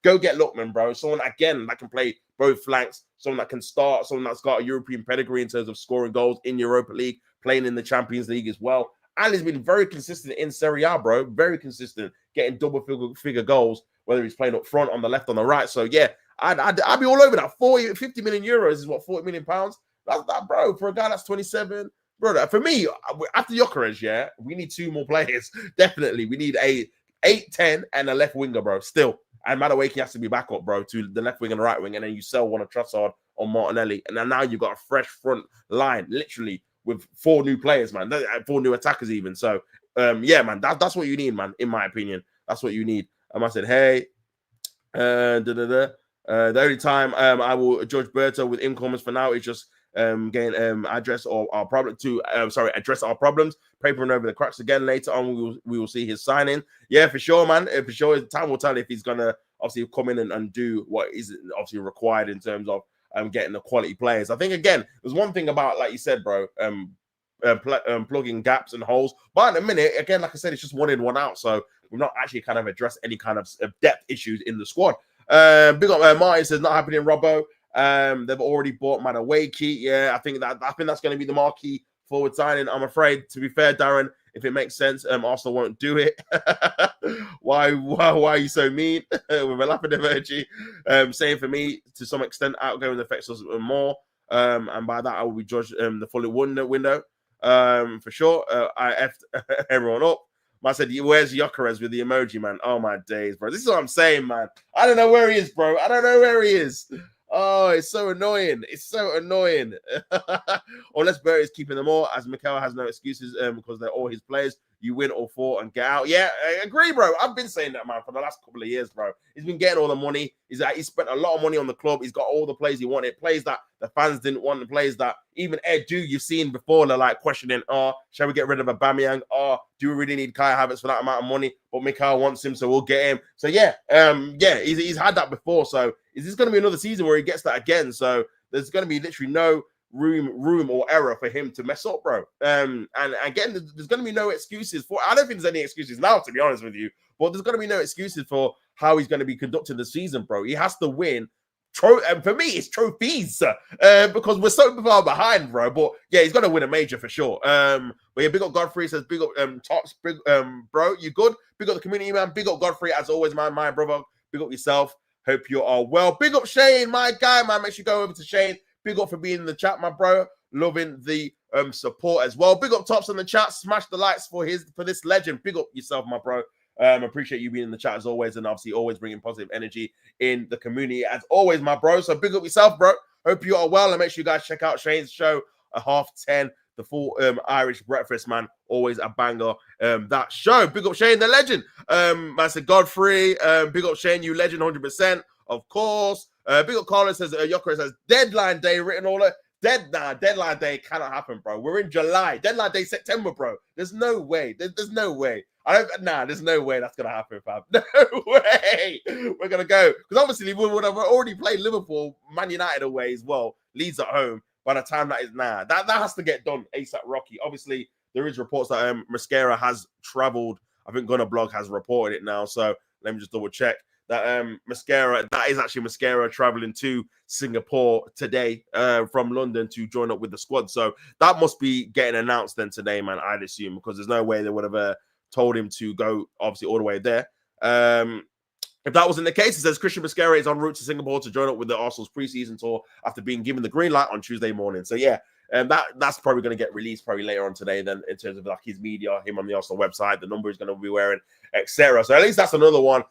S1: go get Lookman, bro. Someone, again, that can play both flanks, someone that can start, someone that's got a European pedigree in terms of scoring goals in Europa League, playing in the Champions League as well. And he's been very consistent in Serie A, bro. Very consistent, getting double-figure goals, whether he's playing up front, on the left, on the right. So, yeah, I'd be all over that. 50 million euros is what, 40 million pounds? That's that, bro, for a guy that's 27. Bro, for me, after Gyökeres, yeah, we need 2 more players. Definitely. We need a 8-10 and a left winger, bro, still. And Madueke has to be back up, bro, to the left wing and the right wing. And then you sell one of Trossard on Martinelli. And then now you've got a fresh front line, literally, with 4 new players, man. 4 new attackers even. So, yeah, man, that's what you need, man, in my opinion. That's what you need. I said, hey, the only time I will judge Berto with incomes for now is just address our problem to address our problems, papering over the cracks again. Later on, we will see his signing. Yeah, for sure, man. For sure, time will tell if he's gonna obviously come in and do what is obviously required in terms of getting the quality players. I think again, there's one thing about, like you said, bro, plugging gaps and holes. But in a minute, again, like I said, it's just 1 in, 1 out. So we've not actually kind of addressed any kind of depth issues in the squad. Big up Martin says not happening, Robbo. They've already bought Madueke. Yeah, I think that's going to be the marquee forward signing. I'm afraid, to be fair, Darren, if it makes sense, Arsenal won't do it. Why are you so mean? With a laughing emoji. Saying for me, to some extent, outgoing affects us more. And by that, I will be judged the full window. For sure. I effed everyone up. I said, where's Gyökeres with the emoji, man? Oh, my days, bro. This is what I'm saying, man. I don't know where he is, bro. I don't know where he is. Oh, it's so annoying. It's so annoying. Unless Bertie is keeping them all, as Mikel has no excuses because they're all his players. You win all 4 and get out. Yeah, I agree, bro. I've been saying that, man, for the last couple of years, bro. He's been getting all the money. He's spent a lot of money on the club. He's got all the players he wanted, players that the fans didn't want, the players that even Edu, you've seen before, they're like questioning, shall we get rid of Aubameyang? Do we really need Kai Havertz for that amount of money? But Mikel wants him, so we'll get him. So yeah, he's had that before. So is this going to be another season where he gets that again? So there's going to be literally no room or error for him to mess up, bro. And again, there's going to be no excuses for. I don't think there's any excuses now, to be honest with you. But there's going to be no excuses for how he's going to be conducting the season, bro. He has to win. For me, it's trophies because we're so far behind, bro. But yeah, he's going to win a major for sure. But yeah, big up Godfrey says, big up Tops, big bro, you good? Big up the community, man. Big up Godfrey as always, man. My brother. Big up yourself. Hope you are well. Big up Shane, my guy, man. Make sure you go over to Shane. Big up for being in the chat, my bro. Loving the support as well. Big up Tops in the chat. Smash the likes for this legend. Big up yourself, my bro. Appreciate you being in the chat as always, and obviously always bringing positive energy in the community as always, my bro. So big up yourself, bro. Hope you are well, and make sure you guys check out Shane's show at 10:30, the full Irish breakfast, man. Always a banger. That show. Big up Shane, the legend. I said Godfrey. Big up Shane, you legend, 100%. Of course. Big up Carlos says Gyökeres has deadline day written all that. Deadline day cannot happen, bro. We're in July. Deadline day September, bro. There's no way. There's no way. There's no way that's gonna happen, fam. No way. We're gonna go because obviously we would have already played Liverpool, Man United away as well. Leeds at home. By the time that is that has to get done ASAP. Rocky. Obviously, there is reports that Mascara has travelled. I think Gunner Blog has reported it now. So let me just double check. that Mascara, that is actually Mascara traveling to Singapore today from London to join up with the squad. So that must be getting announced then today, man, I'd assume, because there's no way they would have told him to go obviously all the way there. If that wasn't the case, it says Christian Mascara is en route to Singapore to join up with the Arsenal's preseason tour after being given the green light on Tuesday morning. So yeah, that's probably going to get released probably later on today. Then in terms of like his media, him on the Arsenal website, the number he's going to be wearing, etc. So at least that's another one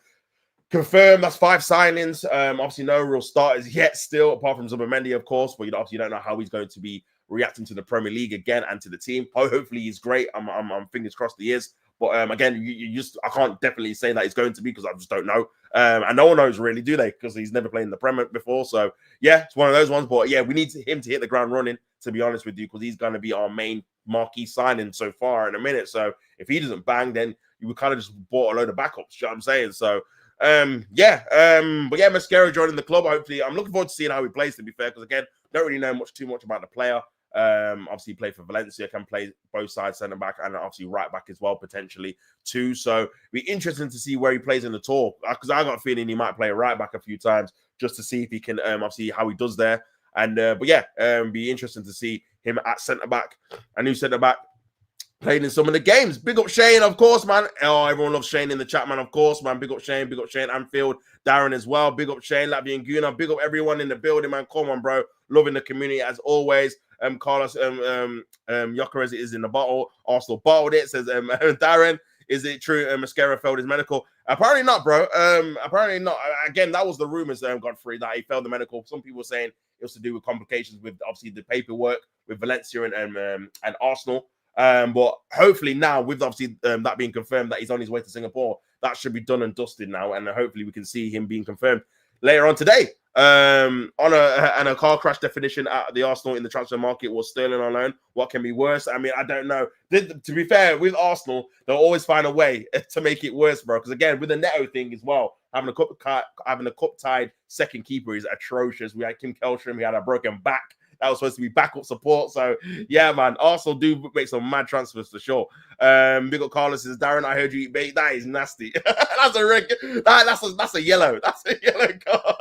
S1: confirmed. That's 5 signings. Obviously no real starters yet, still apart from Zubimendi, of course. But obviously you don't know how he's going to be reacting to the Premier League again and to the team. Hopefully he's great. I'm fingers crossed he is. But again, I can't definitely say that he's going to be because I just don't know. And no one knows really, do they? Because he's never played in the Premier before. So yeah, it's one of those ones. But yeah, we need him to hit the ground running, to be honest with you, because he's going to be our main marquee signing so far in a minute. So if he doesn't bang, then you would kind of just bought a load of backups. You know what I'm saying? So but yeah, Mascara joining the club. Hopefully, I'm looking forward to seeing how he plays, to be fair, because again, don't really know too much about the player. Obviously he played for Valencia, can play both sides, centre back and obviously right back as well, potentially too. So it'll be interesting to see where he plays in the tour, because I got a feeling he might play right back a few times just to see if he can obviously how he does there. And but yeah, be interesting to see him at centre back, a new centre back. Played in some of the games. Big up Shane, of course, man. Oh, everyone loves Shane in the chat, man. Of course, man. Big up Shane. Anfield, Darren as well. Big up Shane, Latvian Guna. Big up everyone in the building, man. Come on, bro. Loving the community as always. Carlos Yokeres is in the bottle. Arsenal bottled it. Says Darren, is it true Mascara failed his medical? Apparently not, bro. Apparently not. Again, that was the rumors Godfrey, that he failed the medical. Some people were saying it was to do with complications with obviously the paperwork with Valencia and Arsenal. But hopefully now, with obviously that being confirmed that he's on his way to Singapore, that should be done and dusted now, and hopefully we can see him being confirmed later on today. On a car crash definition at the Arsenal in the transfer market was Sterling on loan. What can be worse? I mean, I don't know. To be fair, with Arsenal, they'll always find a way to make it worse, bro. Because again, with the Neto thing as well, having a cup tied second keeper is atrocious. We had Kim Keltram, he had a broken back. That was supposed to be backup support. So, yeah, man, Arsenal do make some mad transfers for sure. Big up Carlos says, Darren, I heard you eat bait. That is nasty. That's a yellow. That's a yellow card.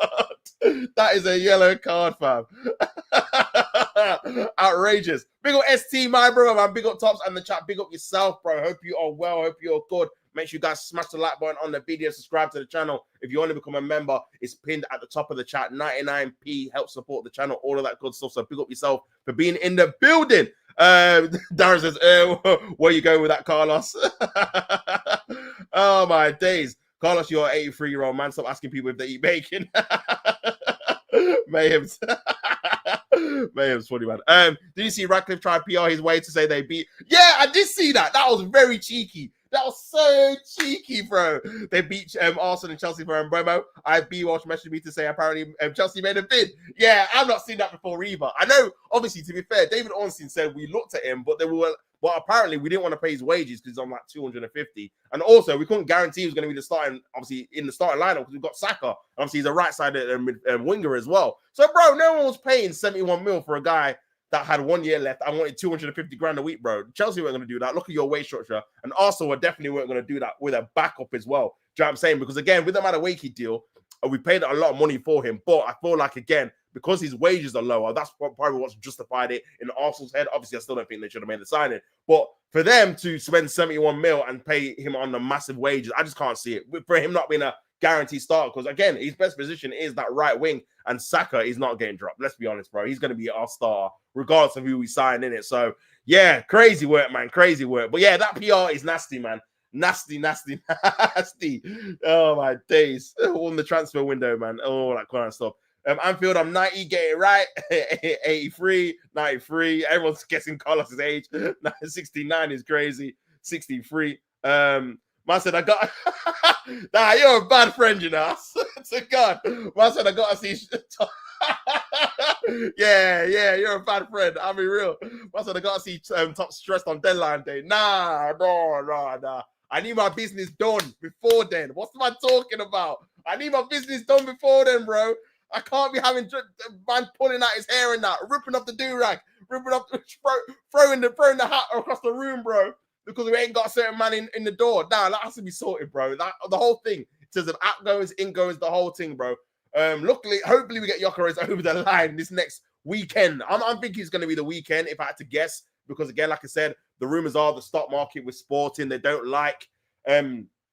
S1: That is a yellow card, fam. Outrageous. Big up ST, my bro, man. Big up Tops and the chat. Big up yourself, bro. Hope you are well. Hope you're good. Make sure you guys smash the like button on the video. Subscribe to the channel. If you want to become a member, it's pinned at the top of the chat. 99p. Help support the channel. All of that good stuff. So big up yourself for being in the building. Darren says, where you going with that, Carlos? Oh, my days. Carlos, you're an 83-year-old man. Stop asking people if they eat bacon. Mayhem's funny, man. Did you see Radcliffe try PR his way to say they beat? Yeah, I did see that. That was very cheeky. That was so cheeky, bro. They beat Arsenal and Chelsea for Mbeumo. IB Walsh messaged me to say apparently Chelsea made a bid. Yeah, I've not seen that before either. I know, obviously, to be fair, David Ornstein said we looked at him, but apparently we didn't want to pay his wages because he's on like 250. And also, we couldn't guarantee he was going to be in the starting lineup because we've got Saka. Obviously, he's a right-sided winger as well. So, bro, no one was paying 71 mil for a guy that had 1 year left. I wanted 250 grand a week, bro. Chelsea weren't going to do that. Look at your wage structure. And Arsenal definitely weren't going to do that with a backup as well. Do you know what I'm saying? Because again, with the amount of Wakey deal, we paid a lot of money for him. But I feel like, again, because his wages are lower, that's probably what's justified it in Arsenal's head. Obviously, I still don't think they should have made the signing. But for them to spend 71 mil and pay him on the massive wages, I just can't see it. For him not being a guaranteed start, because again, his best position is that right wing, and Saka is not getting dropped. Let's be honest, bro. He's going to be our star, regardless of who we sign in it. So, yeah, crazy work, man. Crazy work. But yeah, that PR is nasty, man. Nasty. Oh, my days. On the transfer window, man. All that kind of stuff. Anfield, I'm 90, get it right. 83, 93. Everyone's guessing Carlos's age. 69 is crazy. 63. Man said, I got... Nah, you're a bad friend, you know. To God. Man said, I got to see... yeah, you're a bad friend. I'll be real. Man said, I got to see Top stressed on deadline day. Nah. I need my business done before then. What am I talking about? I need my business done before then, bro. I can't be having man pulling out his hair and that, ripping off the do-rag, throwing the hat across the room, bro, because we ain't got a certain man in the door. Nah, that has to be sorted, bro. The whole thing terms of outgoings, ingoings, the whole thing, bro. Luckily, hopefully we get Gyökeres over the line this next weekend. I'm thinking it's going to be the weekend if I had to guess, because again, like I said, the rumors are the stock market with Sporting, they don't like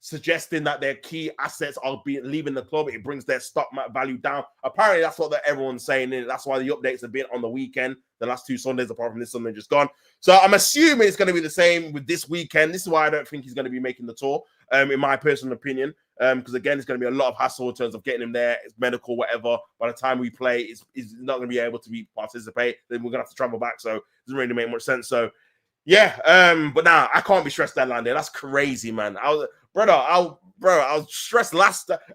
S1: suggesting that their key assets are leaving the club. It brings their stock value down. Apparently, that's what everyone's saying. And that's why the updates have been on the weekend, the last 2 Sundays, apart from this Sunday just gone. So I'm assuming it's going to be the same with this weekend. This is why I don't think he's going to be making the tour, in my personal opinion. Because again, it's going to be a lot of hassle in terms of getting him there. It's medical, whatever. By the time we play, he's not going to be able to participate. Then we're going to have to travel back. So it doesn't really make much sense. So yeah, but now I can't be stressed deadline day. That's crazy, man. I was stressed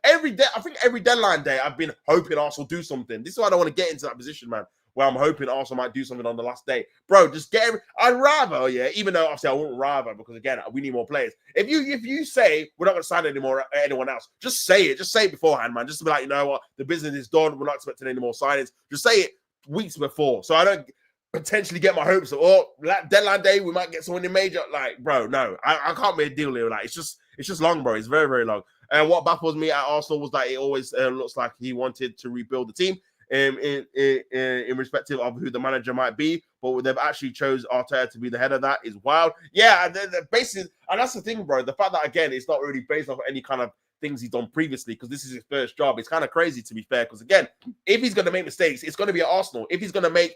S1: every day. I think every deadline day I've been hoping Arsenal do something. This is why I don't want to get into that position, man, where I'm hoping Arsenal might do something on the last day. Bro, just I'd rather, even though obviously I wouldn't rather, because again, we need more players. If you say we're not going to sign anyone else, just say it. Just say it beforehand, man. Just to be like, you know what, the business is done. We're not expecting any more signings. Just say it weeks before, so I don't potentially get my hopes up. Oh, deadline day, we might get someone in major. Like, bro, no, I can't make a deal here. Like, it's just long, bro. It's very, very long. And what baffles me at Arsenal was that it always looks like he wanted to rebuild the team in respective of who the manager might be, but they've actually chose Arteta to be the head of that is wild. Yeah, they're basically, and that's the thing, bro. The fact that again, it's not really based off any kind of things he's done previously, because this is his first job. It's kind of crazy, to be fair, because again, if he's going to make mistakes, it's going to be at Arsenal. If he's going to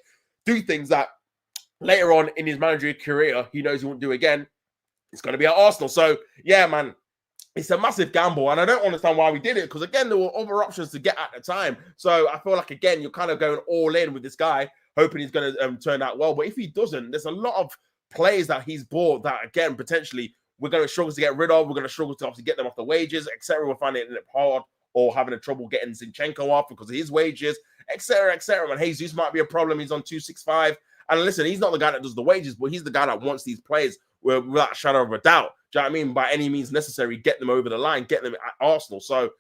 S1: do things that later on in his managerial career he knows he won't do again, it's going to be at Arsenal. So yeah, man, it's a massive gamble, and I don't understand why we did it, because again, there were other options to get at the time. So I feel like again, you're kind of going all in with this guy, hoping he's going to turn out well. But if he doesn't, there's a lot of players that he's bought that again potentially we're going to struggle to get rid of. We're going to struggle to obviously get them off the wages, etc. We're finding it hard, or having a trouble getting Zinchenko off because of his wages, etc., etc. And Jesus might be a problem. He's on 265. And listen, he's not the guy that does the wages, but he's the guy that wants these players without a shadow of a doubt. Do you know what I mean? By any means necessary, get them over the line, get them at Arsenal. So,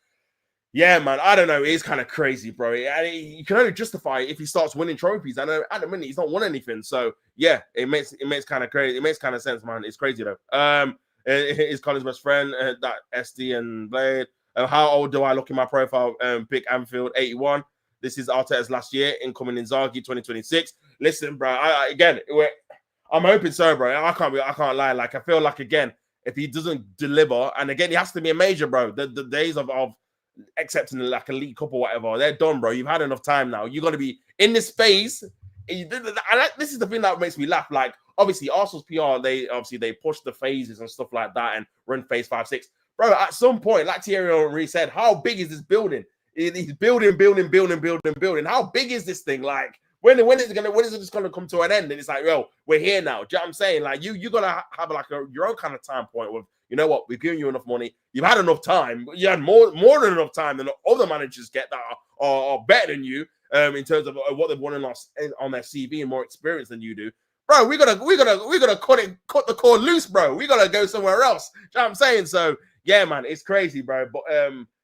S1: yeah, man, I don't know. It is kind of crazy, bro. You can only justify it if he starts winning trophies. And at the minute, he's not won anything. So, yeah, it makes kind of crazy. It makes kind of sense, man. It's crazy, though. Is Colin's best friend, that SD and Blade. How old do I look in my profile? Pick Anfield, 81. This is Arteta's last year, incoming Inzaghi, 2026. Listen, bro, I'm hoping so, bro. I can't lie. Like, I feel like, again, if he doesn't deliver, and again, he has to be a major, bro. The days of accepting like a League Cup or whatever, they're done, bro. You've had enough time now. You're going to be in this phase. This is the thing that makes me laugh. Like, obviously, Arsenal's PR, they push the phases and stuff like that and run phase 5, 6. Bro, at some point, like Thierry Henry said, how big is this building? He's building. How big is this thing? Like, when is it just gonna come to an end? And it's like, yo, we're here now. Do you know what I'm saying? Like, you gotta have like your own kind of time point with, you know what, we've given you enough money. You've had enough time. You had more than enough time than other managers get that are better than you in terms of what they've won on their CV and more experience than you do. Bro, we gotta cut the cord loose, bro. We gotta go somewhere else. Do you know what I'm saying? So yeah, man, it's crazy, bro. But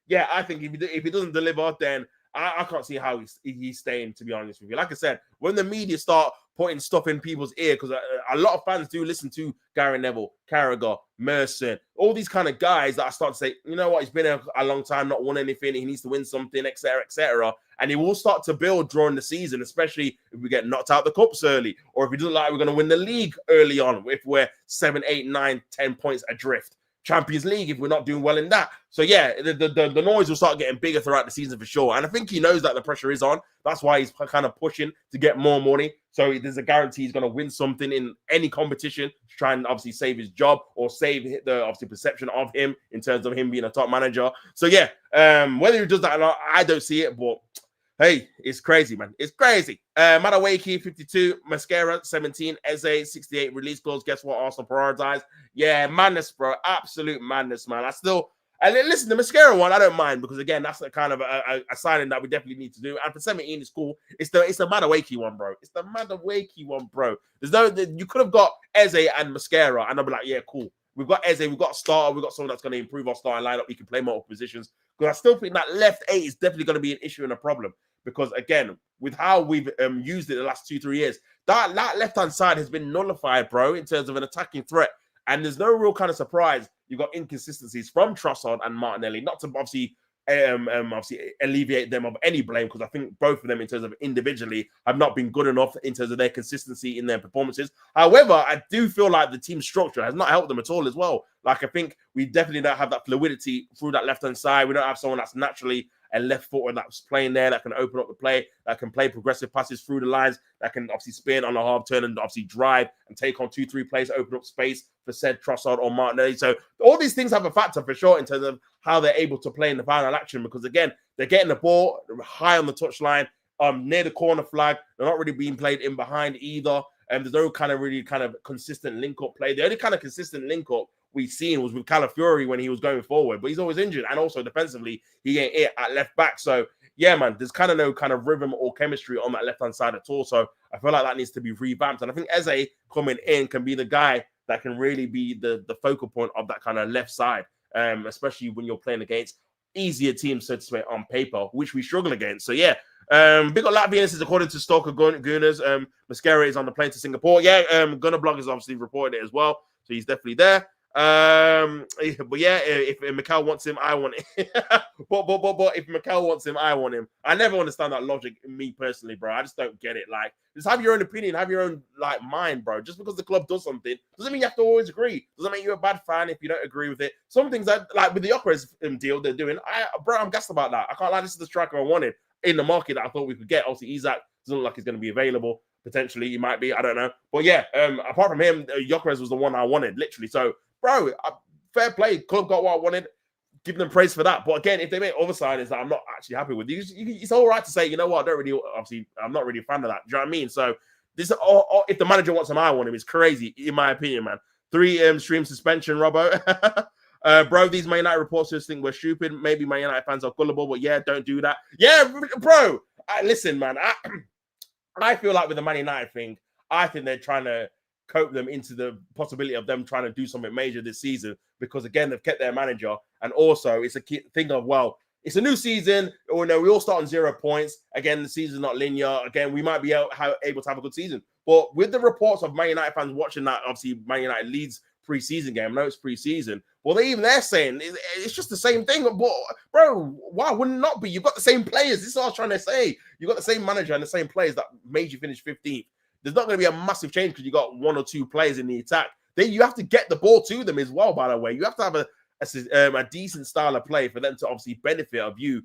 S1: yeah, I think if he doesn't deliver, then I can't see how he's staying, to be honest with you. Like I said, when the media start putting stuff in people's ear, because a lot of fans do listen to Gary Neville, Carragher, Merson, all these kind of guys that I start to say, you know what, he's been a long time, not won anything, he needs to win something, etc., etc. And he will start to build during the season, especially if we get knocked out the cups early, or if he doesn't like we're going to win the league early on, if we're 7, 8, 9, 10 points adrift. Champions League if we're not doing well in that. So yeah, the noise will start getting bigger throughout the season for sure. And I think he knows that the pressure is on. That's why he's kind of pushing to get more money. So there's a guarantee he's going to win something in any competition to try and obviously save his job or save the obviously perception of him in terms of him being a top manager. So yeah, whether he does that or not, I don't see it, but hey, it's crazy, man. It's crazy. Madueke, 52. Mascara, 17. Eze, 68. Release clause. Guess what? Arsenal prioritize. Yeah, madness, bro. Absolute madness, man. Listen, the Mascara one, I don't mind because, again, that's a kind of a signing that we definitely need to do. And for 17, it's cool. It's the Madueke one, bro. It's the Madueke one, bro. You could have got Eze and Mascara, and I'll be like, yeah, cool. We've got Eze, we've got a starter, we've got someone that's going to improve our starting lineup. We can play multiple positions. Because I still think that left 8 is definitely going to be an issue and a problem. Because, again, with how we've used it the last 2-3 years, that left-hand side has been nullified, bro, in terms of an attacking threat. And there's no real kind of surprise. You've got inconsistencies from Trossard and Martinelli, not to obviously alleviate them of any blame, because I think both of them in terms of individually have not been good enough in terms of their consistency in their performances. However, I do feel like the team structure has not helped them at all as well. Like, I think we definitely don't have that fluidity through that left-hand side. We don't have someone that's naturally a left footer that's playing there, that can open up the play, that can play progressive passes through the lines, that can obviously spin on a half turn and obviously drive and take on 2-3 plays, open up space for said Trossard or Martinelli. So all these things have a factor for sure in terms of how they're able to play in the final action, because again, they're getting the ball high on the touchline, near the corner flag. They're not really being played in behind either. And there's no kind of consistent link-up play. The only kind of consistent link-up we've seen was with Calafiori when he was going forward, but he's always injured. And also defensively, he ain't it at left back. So yeah, man, there's kind of no kind of rhythm or chemistry on that left-hand side at all. So I feel like that needs to be revamped. And I think Eze coming in can be the guy that can really be the focal point of that kind of left side, especially when you're playing against easier teams, so to speak, on paper, which we struggle against. So yeah, big up Latvians is according to Stalker Gunners. Mascara is on the plane to Singapore. Yeah, Gunner Blog has obviously reported it as well, so he's definitely there. But yeah, if Mikel wants him, I want him. but if Mikel wants him, I want him. I never understand that logic, me personally, bro. I just don't get it. Like, just have your own opinion, have your own like mind, bro. Just because the club does something doesn't mean you have to always agree. Doesn't make you a bad fan if you don't agree with it. Some things that, like with the Gyökeres deal they're doing, I'm gassed about that. I can't lie, this is the striker I wanted in the market that I thought we could get. Obviously, Isak doesn't look like he's going to be available. Potentially, he might be. I don't know. But yeah, apart from him, Gyökeres was the one I wanted, literally. So, bro, fair play. Club got what I wanted. Give them praise for that. But again, if they make other signings that I'm not actually happy with, it's all right to say, you know what, I'm not really a fan of that. Do you know what I mean? So, this, if the manager wants him, I want him. It's crazy, in my opinion, man. 3 stream suspension, Robbo. Bro, these Man United reports just think we're stupid. Maybe Man United fans are gullible, but yeah, don't do that. Yeah, bro. Listen, man. I feel like with the Man United thing, I think they're trying to cope them into the possibility of them trying to do something major this season, because again, they've kept their manager, and also it's a thing of, well, it's a new season, or no, we all start on 0 points. Again, the season's not linear. Again, we might be able to have a good season. But with the reports of Man United fans watching that, obviously, Man United Leeds pre-season game, I know it's pre-season, well, they're saying it's just the same thing. But, bro, why wouldn't it not be? You've got the same players. This is what I was trying to say. You've got the same manager and the same players that made you finish 15th. There's not going to be a massive change because you got 1 or 2 players in the attack. Then you have to get the ball to them as well, by the way. You have to have a decent style of play for them to obviously benefit of you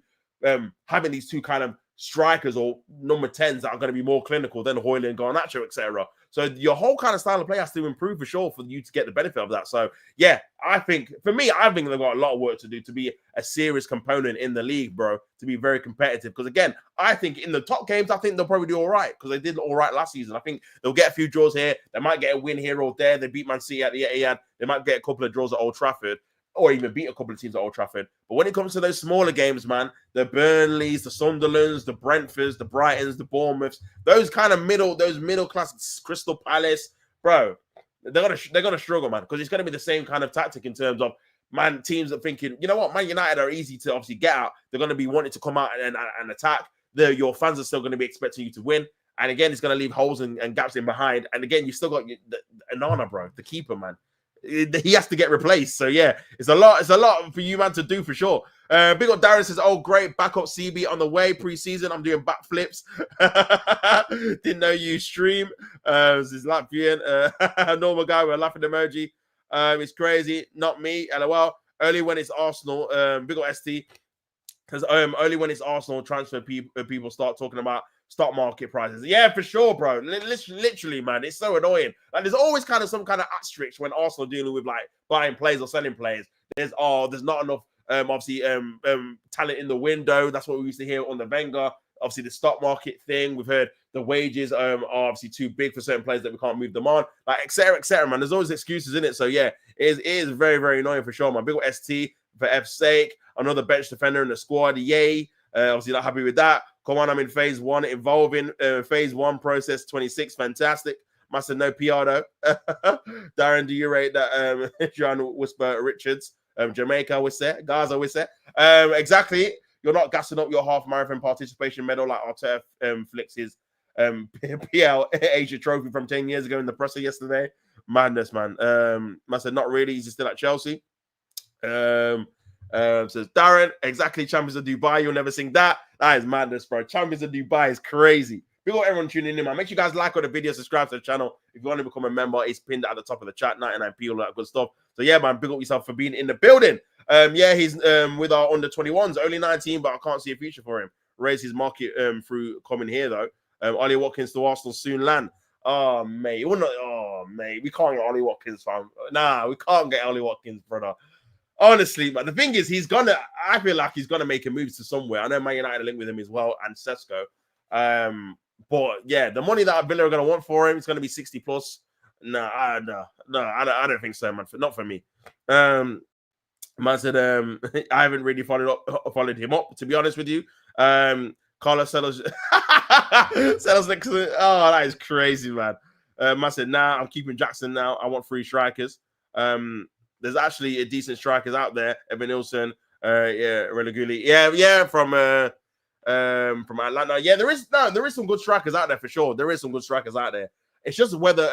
S1: having these 2 kind of strikers or number 10s that are going to be more clinical than Højlund, Garnacho, etc. So your whole kind of style of play has to improve for sure for you to get the benefit of that. So yeah, I think they've got a lot of work to do to be a serious component in the league, bro, to be very competitive. Because again, I think in the top games, I think they'll probably do all right, because they did all right last season. I think they'll get a few draws here. They might get a win here or there. They beat Man City at the Etihad. They might get a couple of draws at Old Trafford, or even beat a couple of teams at Old Trafford. But when it comes to those smaller games, man, the Burnleys, the Sunderlands, the Brentfords, the Brightons, the Bournemouths, those middle class, Crystal Palace, bro, they're gonna struggle, man, because it's gonna be the same kind of tactic in terms of, man, teams are thinking, you know what, Man United are easy to obviously get out. They're gonna be wanting to come out and attack. Your fans are still gonna be expecting you to win. And again, it's gonna leave holes and gaps in behind. And again, you still got Anana, bro, the keeper, man. He has to get replaced. So yeah, it's a lot for you, man, to do for sure. Big up Darren says, oh great, backup CB on the way pre-season. I'm doing backflips. Didn't know you stream. This is Latvian. Normal guy with a laughing emoji. It's crazy, not me. LOL. Early when it's Arsenal. Big up ST. Because only when it's Arsenal transfer people start talking about stock market prices. Yeah, for sure, bro. Literally, man, it's so annoying. Like, there's always kind of some kind of asterisk when Arsenal dealing with like buying players or selling players. There's not enough talent in the window. That's what we used to hear on the Wenger. Obviously, the stock market thing. We've heard the wages are obviously too big for certain players that we can't move them on, like etc. Man, there's always excuses in it. So yeah, it is very, very annoying for sure, man. Big ST for F's sake. Another bench defender in the squad. Yay. Obviously not happy with that. Come on, I'm in phase 1, involving phase 1 process 26. Fantastic. Must have no PR though. Darren, do you rate that John Whisper Richards? Jamaica was set. Gaza was set. Exactly. You're not gassing up your half marathon participation medal like Arteta flicks his PL Asia trophy from 10 years ago in the presser yesterday. Madness, man. I said, not really. He's still at Chelsea. Says Darren, exactly. Champions of Dubai. You'll never sing that. That is madness, bro. Champions of Dubai is crazy. We got everyone tuning in, man. Make sure you guys like all the videos, subscribe to the channel. If you want to become a member, it's pinned at the top of the chat, 99p, all that good stuff. So yeah, man, big up yourself for being in the building. Yeah, he's with our under 21s, only 19, but I can't see a future for him. Raise his market through coming here though. Ollie Watkins to Arsenal soon land. Oh mate, we can't get Ollie Watkins, fam. Nah, we can't get Ollie Watkins, brother. Honestly, but the thing is, I feel like he's gonna make a move to somewhere. I know Man United are linked with him as well, and Sesko. But yeah, the money that Villa are gonna want for him is gonna be 60 plus. No, I don't think so, man. Not for me. Man said, I haven't really followed him up, to be honest with you. Carlos Celos, Celos next to, oh, that is crazy, man. Man said, nah, I'm keeping Jackson now. I want 3 strikers. There's actually a decent strikers out there. Evan Nilsson, Releguli, from Atlanta. Yeah, there is some good strikers out there for sure. There is some good strikers out there. It's just whether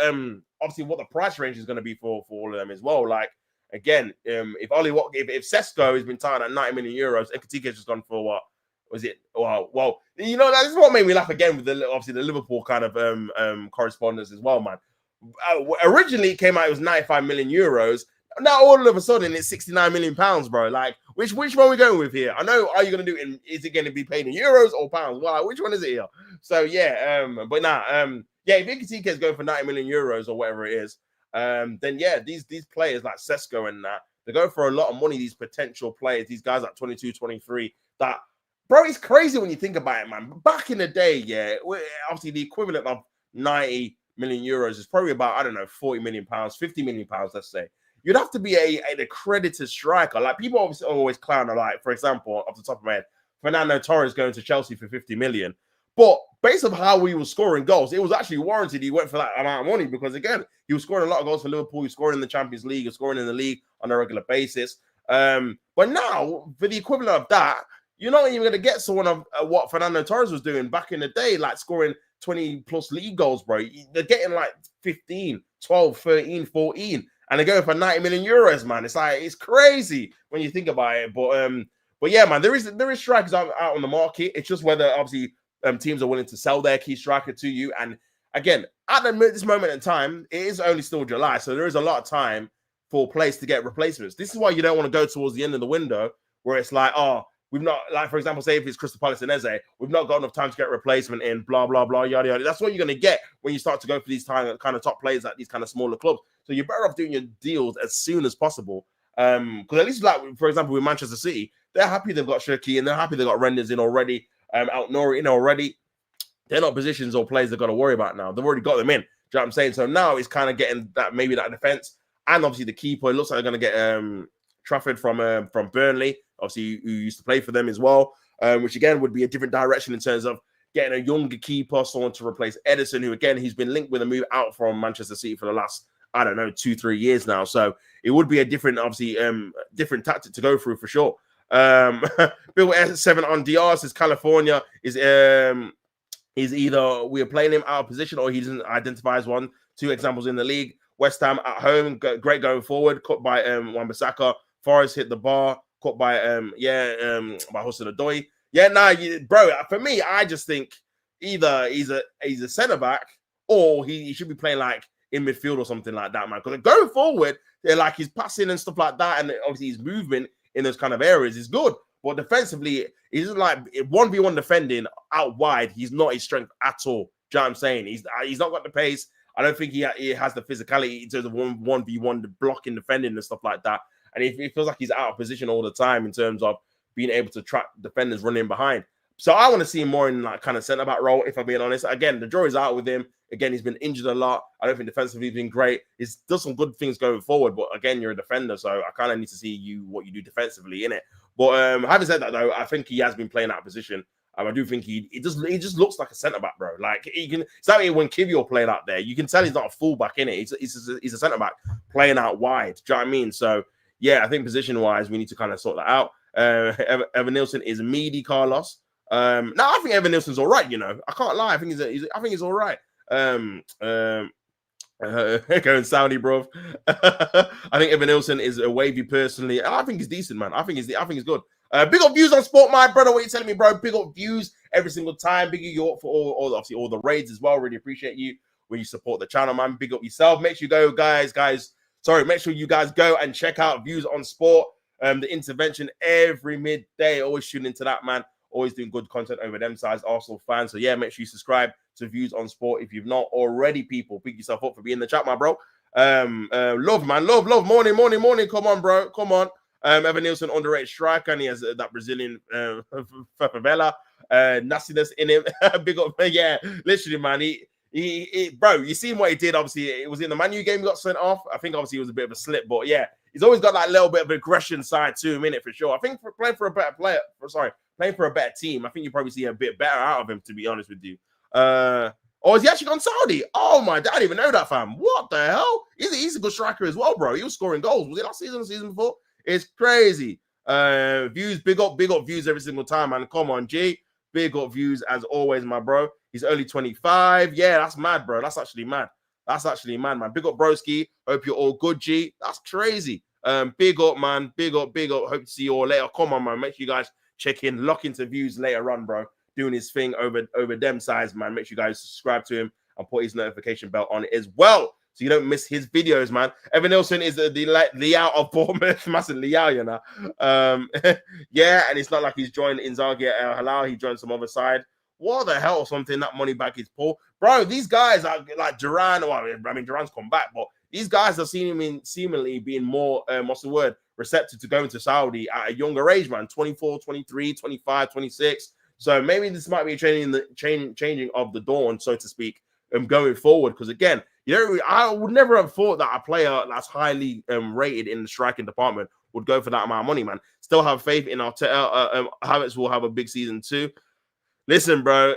S1: obviously what the price range is going to be for all of them as well. Like again, if Sesko has been tied at 90 million euros, Ekatike's just gone for what was it? Well, you know, this is what made me laugh again with obviously the Liverpool kind of correspondence as well, man. Originally it came out, it was 95 million euros. Now all of a sudden it's 69 million pounds, bro. Like which one are we going with here? I know, are you going to do it is it going to be paid in euros or pounds? Well, like, which one is it here? So yeah, but yeah, if Nketiah is going for 90 million euros or whatever it is, then yeah, these players like Sesko and that, they go for a lot of money, these potential players, these guys at 22, 23, that, bro, it's crazy when you think about it, man. Back in the day, yeah, obviously the equivalent of 90 million euros is probably about, I don't know, 40 million pounds, 50 million pounds, let's say. You'd have to be an accredited striker. Like people obviously always clown, like, for example, off the top of my head, Fernando Torres going to Chelsea for 50 million. But based on how he was scoring goals, it was actually warranted he went for that amount of money because, again, he was scoring a lot of goals for Liverpool. He was scoring in the Champions League. He was scoring in the league on a regular basis. But now, for the equivalent of that, you're not even going to get someone of what Fernando Torres was doing back in the day, like scoring 20-plus league goals, bro. They're getting like 15, 12, 13, 14, and they're going for 90 million euros, man. It's like, it's crazy when you think about it. But yeah, man, there is strikers out on the market. It's just whether, obviously, teams are willing to sell their key striker to you. And again, at this moment in time, it is only still July, so there is a lot of time for players to get replacements. This is why you don't want to go towards the end of the window where it's like, oh, we've not, like, for example, say if it's Crystal Palace and Eze, we've not got enough time to get a replacement in, blah, blah, blah, yada, yada. That's what you're going to get when you start to go for these kind of top players at these kind of smaller clubs. So you're better off doing your deals as soon as possible. Because at least, like, for example, with Manchester City, they're happy they've got Shirky and they're happy they've got Renders in already, out Nori in already. They're not positions or players they've got to worry about now. They've already got them in. Do you know what I'm saying? So now it's kind of getting that, maybe that defense. And obviously the keeper, it looks like they're going to get Trafford from Burnley, obviously, who used to play for them as well, which again would be a different direction in terms of getting a younger keeper, someone to replace Edison, who again, he's been linked with a move out from Manchester City for the last, I don't know, 2-3 years now. So it would be a different, obviously, different tactic to go through for sure. Bill S7 on DR says California is either we are playing him out of position or he doesn't identify as one. 2 examples in the league. West Ham at home, great going forward, cut by Wan-Bissaka. Forest hit the bar, cut by by Hudson-Odoi. Yeah, bro, for me, I just think either he's a centre back or he should be playing like in midfield or something like that, man. Because going forward, they're like his passing and stuff like that, and obviously his movement in those kind of areas is good. But defensively, he's like 1v1 defending out wide. He's not his strength at all. Do you know what I'm saying? He's not got the pace. I don't think he has the physicality in terms of 1v1 blocking, defending and stuff like that. And it feels like he's out of position all the time in terms of being able to track defenders running behind. So I want to see him more in that kind of centre-back role, if I'm being honest. Again, the jury's out with him. Again, he's been injured a lot. I don't think defensively he's been great. He's done some good things going forward, but again, you're a defender, so I kind of need to see what you do defensively in it. But having said that, though, I think he has been playing out of position. I do think he just looks like a centre-back, bro. Like, it's like when Kivior played out there, you can tell he's not a full-back in it. He's a centre-back playing out wide. Do you know what I mean? So, yeah, I think position-wise, we need to kind of sort that out. Evan Nilsson is meaty, Carlos. No, I think Evan Nilsson's all right, you know. I can't lie. I think he's all right. Going Saudi, bro. I think Evan Nilsson is a wavy personally. I think he's decent, man. I think he's good. Big up views on sport, my brother. What you telling me, bro? Big up views every single time. Big up you for obviously all the raids as well. Really appreciate you when you support the channel, man. Big up yourself. Make sure you go, guys. Sorry, make sure you guys go and check out views on sport. The intervention every midday. Always tune into that, man. Always doing good content over them sides. Arsenal fans. So yeah, make sure you subscribe to Views on Sport if you've not already, people. Pick yourself up for being in the chat, my bro. Love, man. Love. Morning. Come on, bro. Come on. Evan Nilsson, underrated striker, and he has that Brazilian favela nastiness in him. Big up, yeah. Literally, man. He, bro, you seen what he did. Obviously, it was in the Man U game he got sent off. I think obviously it was a bit of a slip, but yeah, he's always got that little bit of aggression side to him in it for sure. I think playing for a better team, I think you probably see a bit better out of him, to be honest with you. Or has he actually gone Saudi? Oh my, I didn't even know that, fam. What the hell? He's a good striker as well, bro. He was scoring goals. Was it last season or season before? It's crazy. Views, big up views every single time, man. Come on, G. Big up views as always, my bro. He's early 25. Yeah, that's mad, bro. That's actually mad. That's actually mad, man. Big up, broski. Hope you're all good, G. That's crazy. Big up, man. Big up. Hope to see you all later. Come on, man. Make sure you guys check in, lock into views later on, bro. Doing his thing over them sides, man. Make sure you guys subscribe to him and put his notification bell on it as well, so you don't miss his videos, man. Evan Nilsson is the Liao of Bournemouth, massive Liao, you know. Yeah, and it's not like he's joined Inzaghi at Al Hilal. He joined some other side. What the hell? Something that money back is poor, bro. These guys are like Duran. Well, I mean, Duran's come back, but these guys are seemingly being more what's the word, receptive to going to Saudi at a younger age, man. 24, 23, 25, 26. So maybe this might be changing of the dawn, so to speak, going forward. Because again, I would never have thought that a player that's highly rated in the striking department would go for that amount of money, man. Still have faith in Arteta. Havertz will have a big season too. Listen, bro.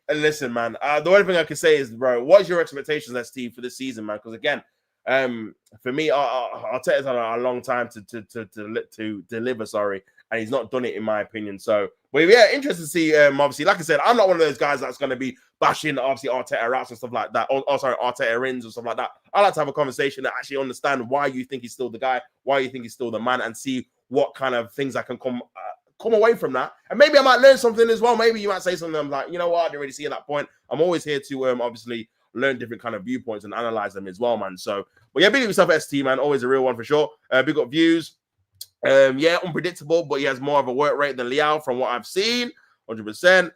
S1: Listen, man. The only thing I can say is, bro, what's your expectations, Steve, for this season, man? Because again, for me, Arteta's had a long time to deliver. Sorry, and he's not done it in my opinion. So, but yeah, interested to see. Obviously, like I said, I'm not one of those guys that's going to be bashing obviously Arteta outs and stuff like that. Or sorry, Arteta ins or stuff like that. I like to have a conversation to actually understand why you think he's still the guy, why you think he's still the man, and see what kind of things I can come away from that. And maybe I might learn something as well. Maybe you might say something I'm like, you know what, I didn't really see at that point. I'm always here to obviously learn different kind of viewpoints and analyze them as well, man. So, but yeah, big up yourself, ST, man. Always a real one for sure. Big up views. Yeah, unpredictable, but he has more of a work rate than Liao from what I've seen. 100%.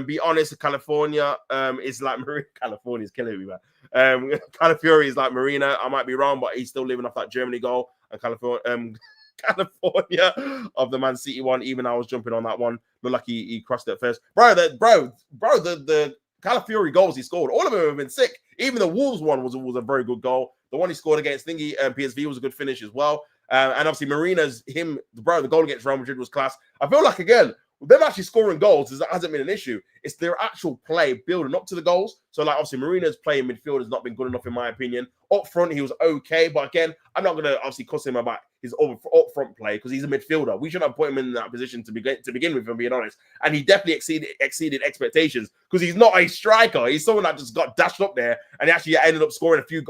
S1: Be honest, California is like Marina. California is killing me, man. Califury is like Marina. I might be wrong, but he's still living off that Germany goal. And California of the Man City one. Even I was jumping on that one. Looked like he crossed it first, bro. The Califury goals he scored, all of them have been sick. Even the Wolves one was a very good goal. The one he scored against Thingy PSV was a good finish as well. And obviously Marina's the goal against Real Madrid was class. I feel like again, them actually scoring goals hasn't been an issue. It's their actual play building up to the goals. So like obviously Marina's play in midfield has not been good enough in my opinion. Up front he was okay, but again, I'm not going to obviously cuss him about his up front play because he's a midfielder. We shouldn't have put him in that position to begin with, if I'm being honest. And he definitely exceeded expectations because he's not a striker. He's someone that just got dashed up there and he actually ended up scoring a few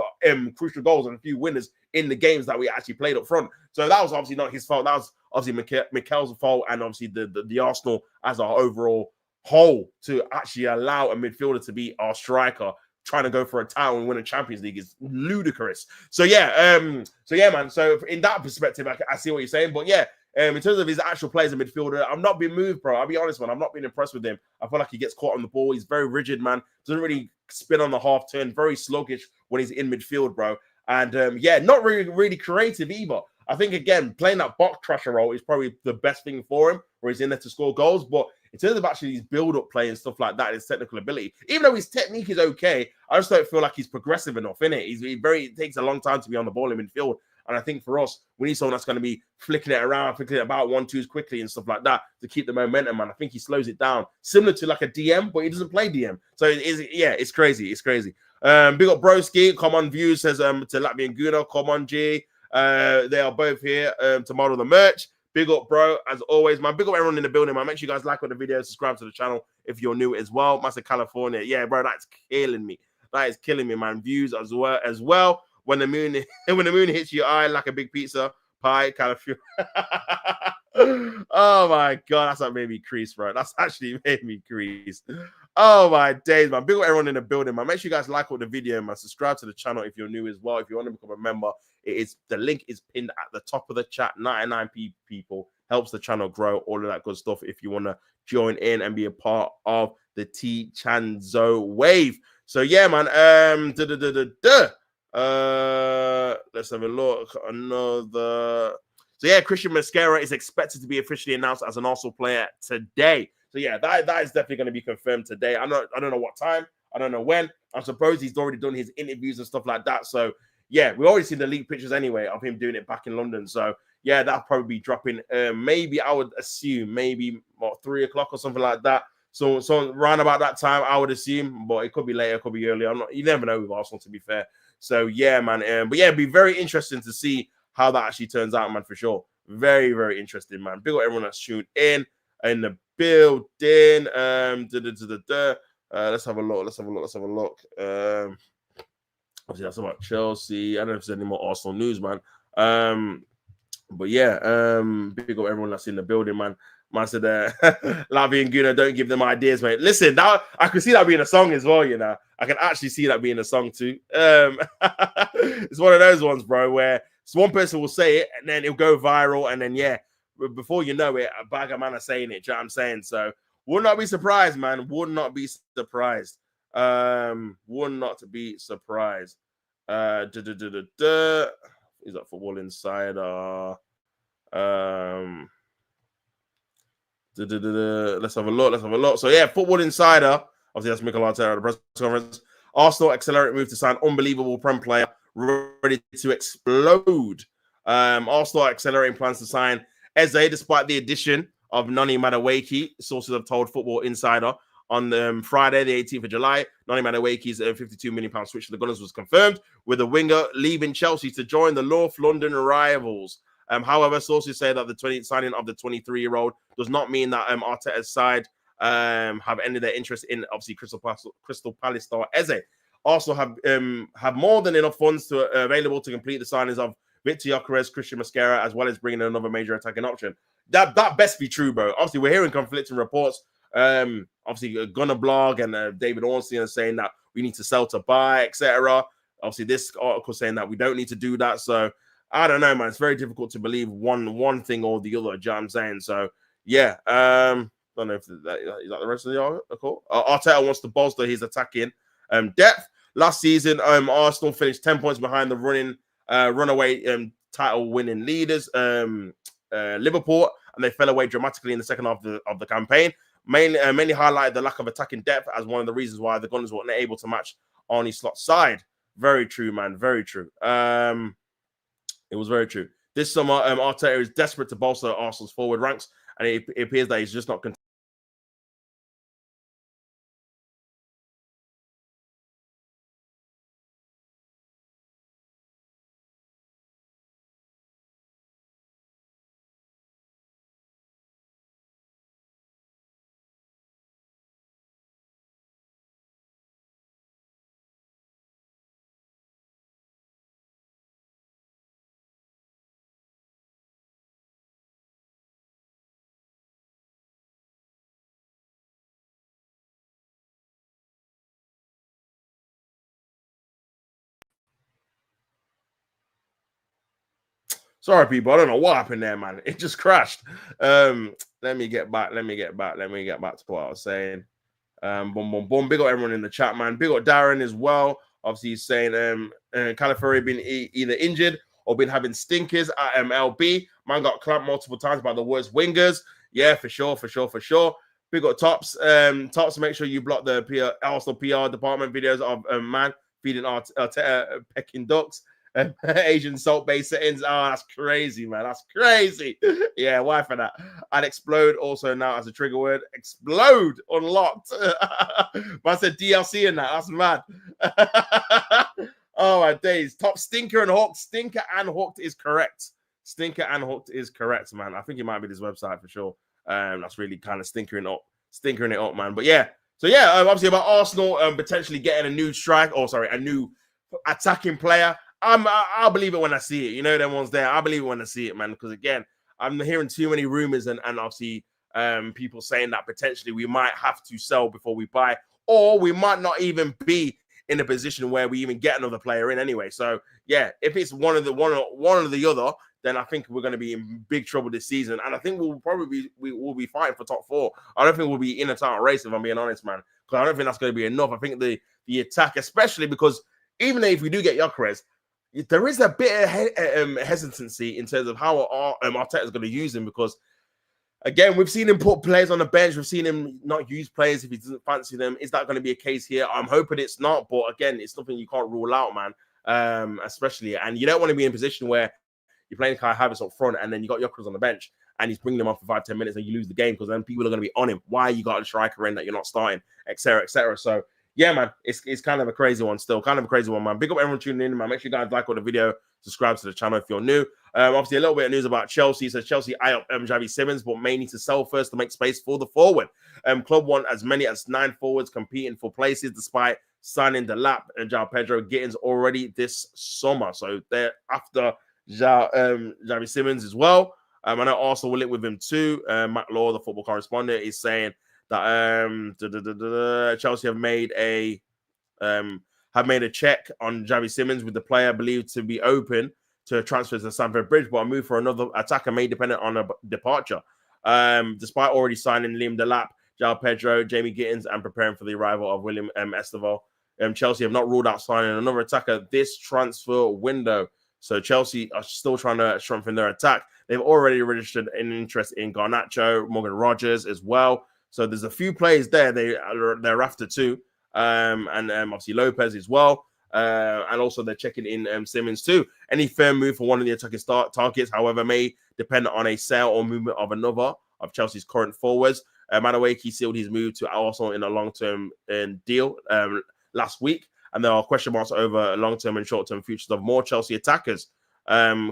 S1: crucial goals and a few winners in the games that we actually played up front. So that was obviously not his fault. That was obviously Mikel's fault and obviously the Arsenal as our overall whole to actually allow a midfielder to be our striker trying to go for a title and win a Champions League is ludicrous. So yeah, man. So in that perspective, I see what you're saying. But yeah, in terms of his actual play as a midfielder, I'm not being moved, bro. I'll be honest, man. I'm not being impressed with him. I feel like he gets caught on the ball. He's very rigid, man. Doesn't really spin on the half turn. Very sluggish when he's in midfield, bro. And yeah, not really creative either. I think, again, playing that box crusher role is probably the best thing for him, where he's in there to score goals. But in terms of actually his build-up play and stuff like that, his technical ability, even though his technique is okay, I just don't feel like he's progressive enough in it. It takes a long time to be on the ball in midfield. And I think for us, we need someone that's going to be flicking it around, flicking it about 1-2s quickly and stuff like that to keep the momentum, man. I think he slows it down, similar to like a DM, but he doesn't play DM. So it's crazy. It's crazy. Big up Broski, come on, views, says to Latvian Guna, come on, G. They are both here to model the merch. Big up, bro, as always, man. Big up everyone in the building, man. Make sure you guys like the video, subscribe to the channel if you're new as well. Master California. Yeah, bro, that's killing me. That is killing me, man. Views as well. When the moon hits your eye like a big pizza pie, kind of feel. Oh my god, that's what made me crease, bro. That's actually made me crease. Oh my days, man. Big up everyone in the building, man. Make sure you guys like the video, man. Subscribe to the channel if you're new as well. If you want to become a member, the link is pinned at the top of the chat. 99p people helps the channel grow, all of that good stuff. If you want to join in and be a part of the T Chanzo wave. So yeah, man. Let's have a look. So yeah, Christian Mosquera is expected to be officially announced as an Arsenal player today. So yeah, that is definitely going to be confirmed today. I don't know what time. I don't know when. I suppose he's already done his interviews and stuff like that. So yeah, we've already seen the leaked pictures anyway of him doing it back in London. So yeah, that'll probably be dropping. Maybe I would assume maybe 3 o'clock or something like that. So around about that time, I would assume, but it could be later, it could be earlier. You never know with Arsenal, to be fair. So yeah, man. But yeah, it'd be very interesting to see how that actually turns out, man, for sure. Very, very interesting, man. Big up everyone that's tuned in the building. Let's have a look. Obviously, that's about Chelsea. I don't know if there's any more Arsenal news, man. But yeah, big up everyone that's in the building, man. Man said, Lavi and Guna, don't give them ideas, mate. Listen, now I can see that being a song as well, you know. I can actually see that being a song too. It's one of those ones, bro, where one person will say it and then it'll go viral, and then yeah, before you know it, a bag of man are saying it. Do you know what I'm saying? So would not be surprised, man. Would not be surprised. Would not be surprised. Is that Football Insider? Let's have a look. So yeah, Football Insider. Obviously, that's Mikel Arteta at the press conference. Arsenal accelerate move to sign unbelievable Prem player ready to explode. Arsenal accelerating plans to sign Eze despite the addition of Noni Madueke. Sources have told Football Insider on Friday, the 18th of July. Noni Madueke's £52 million switch to the Gunners was confirmed, with the winger leaving Chelsea to join the North London rivals. However, sources say that the signing of the 23-year-old does not mean that Arteta's side have ended their interest in obviously Crystal Palace star Eze. Arsenal have more than enough funds available to complete the signings of Victor Gyökeres, Christian Mosquera, as well as bringing in another major attacking option. That best be true, bro. Obviously, we're hearing conflicting reports. Obviously, Gunnar Blog and David Ornstein are saying that we need to sell to buy, etc. Obviously, this article saying that we don't need to do that. So I don't know, man. It's very difficult to believe one thing or the other. Do you know what I'm saying? So yeah, don't know if is that the rest of the article. Arteta wants to bolster his attacking depth. Last season, Arsenal finished 10 points behind the runaway title-winning leaders, Liverpool, and they fell away dramatically in the second half of the campaign. Mainly highlighted the lack of attacking depth as one of the reasons why the Gunners weren't able to match Arne Slot's side. Very true, man. Very true. It was very true. This summer, Arteta is desperate to bolster Arsenal's forward ranks, and it appears that he's just not Sorry, people. I don't know what happened there, man. It just crashed. Let me get back to what I was saying. Boom. Big up everyone in the chat, man. Big up Darren as well. Obviously, he's saying Calafiori been either injured or been having stinkers at MLB. Man got clamped multiple times by the worst wingers. Yeah, for sure. Big up Tops. Tops, make sure you block the Arsenal PR department videos of man feeding Arteta pecking ducks. Asian salt-based settings. Oh, that's crazy, man. That's crazy. Yeah, why for that? And explode also now as a trigger word. Explode unlocked. Man said DLC in that. That's mad. Oh my days. Top stinker and hooked. Stinker and hooked is correct. Stinker and hooked is correct, man. I think it might be this website for sure. That's really kind of stinkering it up, man. But yeah. So yeah, obviously about Arsenal potentially getting a new a new attacking player. I'll believe it when I see it. You know, them ones there. I believe it when I see it, man. Because again, I'm hearing too many rumors and obviously people saying that potentially we might have to sell before we buy, or we might not even be in a position where we even get another player in anyway. So yeah, if it's one or the other, then I think we're going to be in big trouble this season. And I think we will be fighting for top 4. I don't think we'll be in a title race, if I'm being honest, man. Because I don't think that's going to be enough. I think the attack, especially because even if we do get Gyökeres, there is a bit of hesitancy in terms of how Arteta is going to use him, because again, we've seen him put players on the bench. We've seen him not use players if he doesn't fancy them. Is that going to be a case here? I'm hoping it's not, but again, it's something you can't rule out, man. Especially, and you don't want to be in a position where you're playing Kai Havertz up front and then you got Gyökeres on the bench and he's bringing them on for 5-10 minutes and you lose the game, because then people are going to be on him. Why you got a striker in that you're not starting, etc., etc. So yeah, man, it's kind of a crazy one still. Kind of a crazy one, man. Big up everyone tuning in, man. Make sure you guys like all the video, subscribe to the channel if you're new. Obviously, a little bit of news about Chelsea. So Chelsea eye up Xavi Simons, but may need to sell first to make space for the forward. Club want as many as 9 forwards competing for places, despite signing the lap and João Pedro Gittins already this summer. So they're after Xavi Simons as well. I know Arsenal will link with him too. Matt Law, the football correspondent, is saying that Chelsea have made a check on Xavi Simons, with the player believed to be open to transfer to Stamford Bridge, but a move for another attacker may depend on a departure. Despite already signing Liam Delap, João Pedro, Jamie Gittins, and preparing for the arrival of William Esteval, Chelsea have not ruled out signing another attacker this transfer window. So Chelsea are still trying to strengthen their attack. They've already registered an interest in Garnacho, Morgan Rogers as well. So there's a few players there they're after too, and obviously Lopez as well, and also they're checking in Simmons too. Any firm move for one of the attacking targets, however, may depend on a sale or movement of another of Chelsea's current forwards. Madueke sealed his move to Arsenal in a long-term deal last week, and there are question marks over long-term and short-term futures of more Chelsea attackers.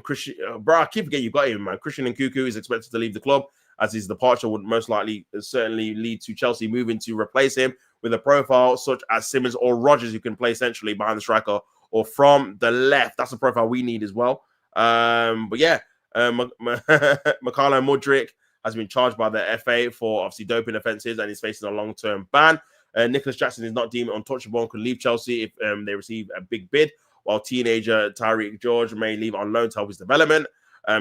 S1: Christian, bro, I keep forgetting you got him, man. Christian Nkunku is expected to leave the club, as his departure would most likely certainly lead to Chelsea moving to replace him with a profile such as Simmons or Rogers, who can play centrally behind the striker or from the left. That's a profile we need as well. But yeah, Mikhailo Mudryk has been charged by the FA for obviously doping offences and is facing a long-term ban. Nicholas Jackson is not deemed untouchable and could leave Chelsea if they receive a big bid, while teenager Tyreek George may leave on loan to help his development.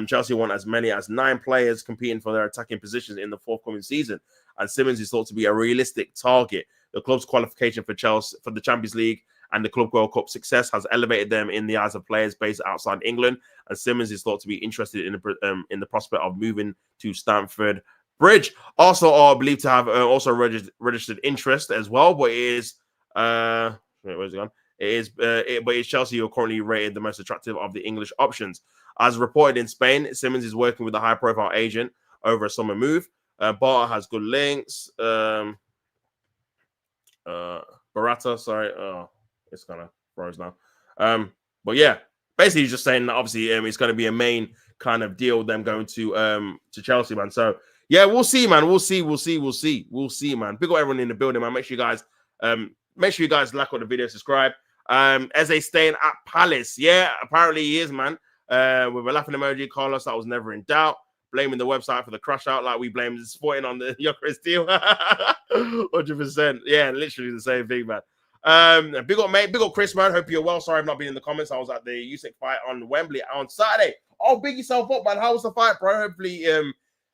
S1: Chelsea want as many as 9 players competing for their attacking positions in the forthcoming season, and Simmons is thought to be a realistic target. The club's qualification for Chelsea for the Champions League and the Club World Cup success has elevated them in the eyes of players based outside England, and Simmons is thought to be interested in the prospect of moving to Stamford Bridge. Also are believed to have also registered interest as well, but it is where's it gone? But it's Chelsea who are currently rated the most attractive of the English options. As reported in Spain, Simmons is working with a high-profile agent over a summer move. Barca has good links. Barata, sorry. Oh, it's kind of froze now. But yeah, basically he's just saying that obviously it's going to be a main kind of deal, them going to Chelsea, man. So yeah, we'll see, man. We'll see, man. Big up everyone in the building, man. Make sure you guys like all the video, subscribe. Eze staying at Palace. Yeah, apparently he is, man. With a laughing emoji, Carlos, that was never in doubt. Blaming the website for the crash out, like we blame the Sporting on the Gyökeres deal. 100%. Yeah, literally the same thing, man. Big up, mate. Big up, Chris, man. Hope you're well. Sorry I've not been in the comments. I was at the Usyk fight on Wembley on Saturday. Oh, big yourself up, man. How was the fight, bro? Hopefully,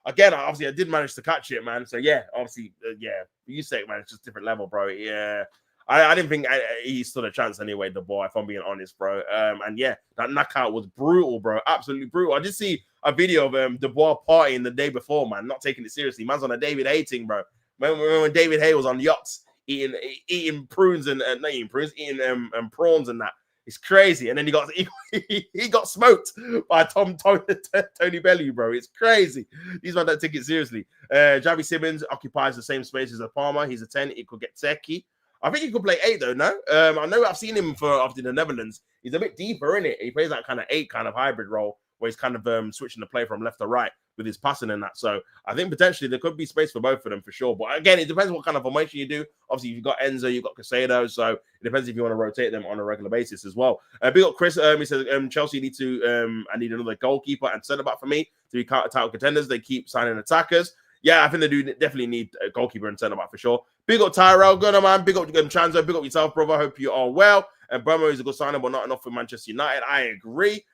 S1: again, obviously, I did manage to catch it, man. So yeah, obviously, yeah, Usyk, man, it's just different level, bro. Yeah. I didn't think he stood a chance anyway, the boy, if I'm being honest, bro. And yeah, that knockout was brutal, bro. Absolutely brutal. I did see a video of Dubois partying the day before, man, not taking it seriously. Man's on a David Hay thing, bro. Remember when David Hay was on yachts eating prunes and not eating prunes, eating prawns and that. It's crazy. And then he got smoked by Tony Bellew, bro. It's crazy. These men don't take it seriously. Xavi Simons occupies the same space as a Palmer. He's a 10. He could get techie. I think he could play 8 though, no? I know I've seen him for after the Netherlands. He's a bit deeper in it. He plays that kind of 8 kind of hybrid role where he's kind of switching the play from left to right. with his passing and that. So I think potentially there could be space for both of them for sure. But again, it depends what kind of formation you do. Obviously, you've got Enzo, you've got Casado, so it depends if you want to rotate them on a regular basis as well. Big up Chris. He says Chelsea need to. I need another goalkeeper and centre back for me to be title contenders. They keep signing attackers. Yeah, I think they do definitely need a goalkeeper and centre back for sure. Big up Tyrell, Gunner man. Big up Chanzo. Big up yourself, brother. Hope you are well. And Mbeumo is a good signing, but not enough for Manchester United. I agree.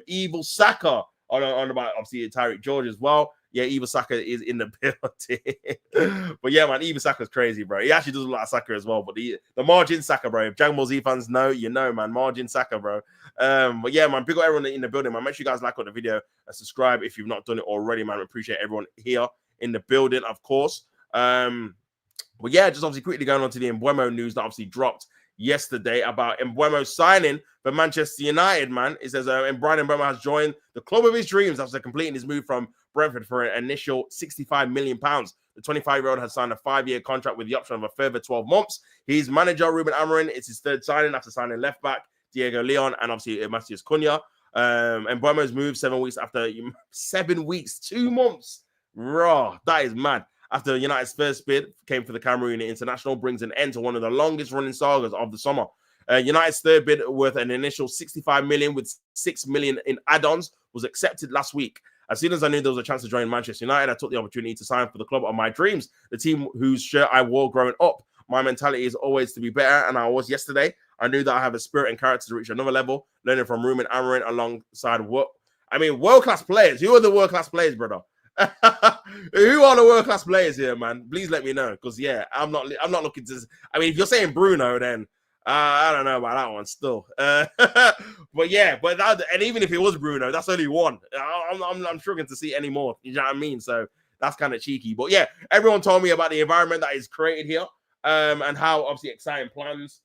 S1: Evil Saka on about obviously Tyreek George as well. Yeah, Evil Saka is in the building. But yeah, man, Evil Saka's crazy, bro. He actually does look like Saka as well. But the margin Saka, bro. If Dragon Ball Z fans know, you know, man. Margin Saka, bro. But yeah, man, big up everyone in the building, man. Make sure you guys like on the video and subscribe if you've not done it already, man. I appreciate everyone here in the building, of course. But yeah, just obviously quickly going on to the Mbeumo news that obviously dropped yesterday about Mbeumo signing for Manchester United, man. It says Brian Mbeumo has joined the club of his dreams after completing his move from Brentford for an initial £65 million. The 25-year-old has signed a 5-year contract with the option of a further 12 months. His manager, Ruben Amorim, it's his third signing after signing left-back Diego Leon and obviously Matheus Cunha. Mbeumo's moved 7 weeks after 7 weeks, 2 months. Raw, that is mad. After United's first bid came for the Cameroon International, brings an end to one of the longest running sagas of the summer. United's third bid, worth an initial $65 million with $6 million in add-ons, was accepted last week. As soon as I knew there was a chance to join Manchester United, I took the opportunity to sign for the club of my dreams, the team whose shirt I wore growing up. My mentality is always to be better, and I was yesterday. I knew that I have a spirit and character to reach another level, learning from Ruben Amorim alongside world-class players. Who are the world-class players, brother? Who are the world-class players here, man? Please let me know, because yeah, I'm not looking to. I mean, if you're saying Bruno, then I don't know about that one still. But yeah, and even if it was Bruno, that's only one. I'm struggling to see any more. You know what I mean? So that's kind of cheeky. But yeah, everyone told me about the environment that is created here, and how obviously exciting plans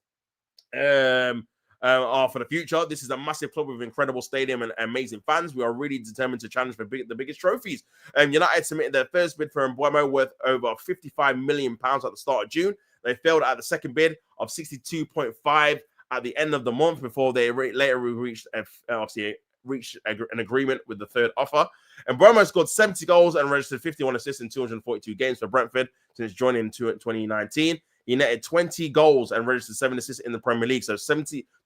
S1: are for the future. This is a massive club with incredible stadium and amazing fans. We are really determined to challenge for the biggest trophies. United submitted their first bid for Mbeumo worth over £55 million at the start of June. They failed at the second bid of 62.5 at the end of the month before they later reached an agreement with the third offer. And Mbeumo scored 70 goals and registered 51 assists in 242 games for Brentford since joining in 2019. He netted 20 goals and registered 7 assists in the Premier League. So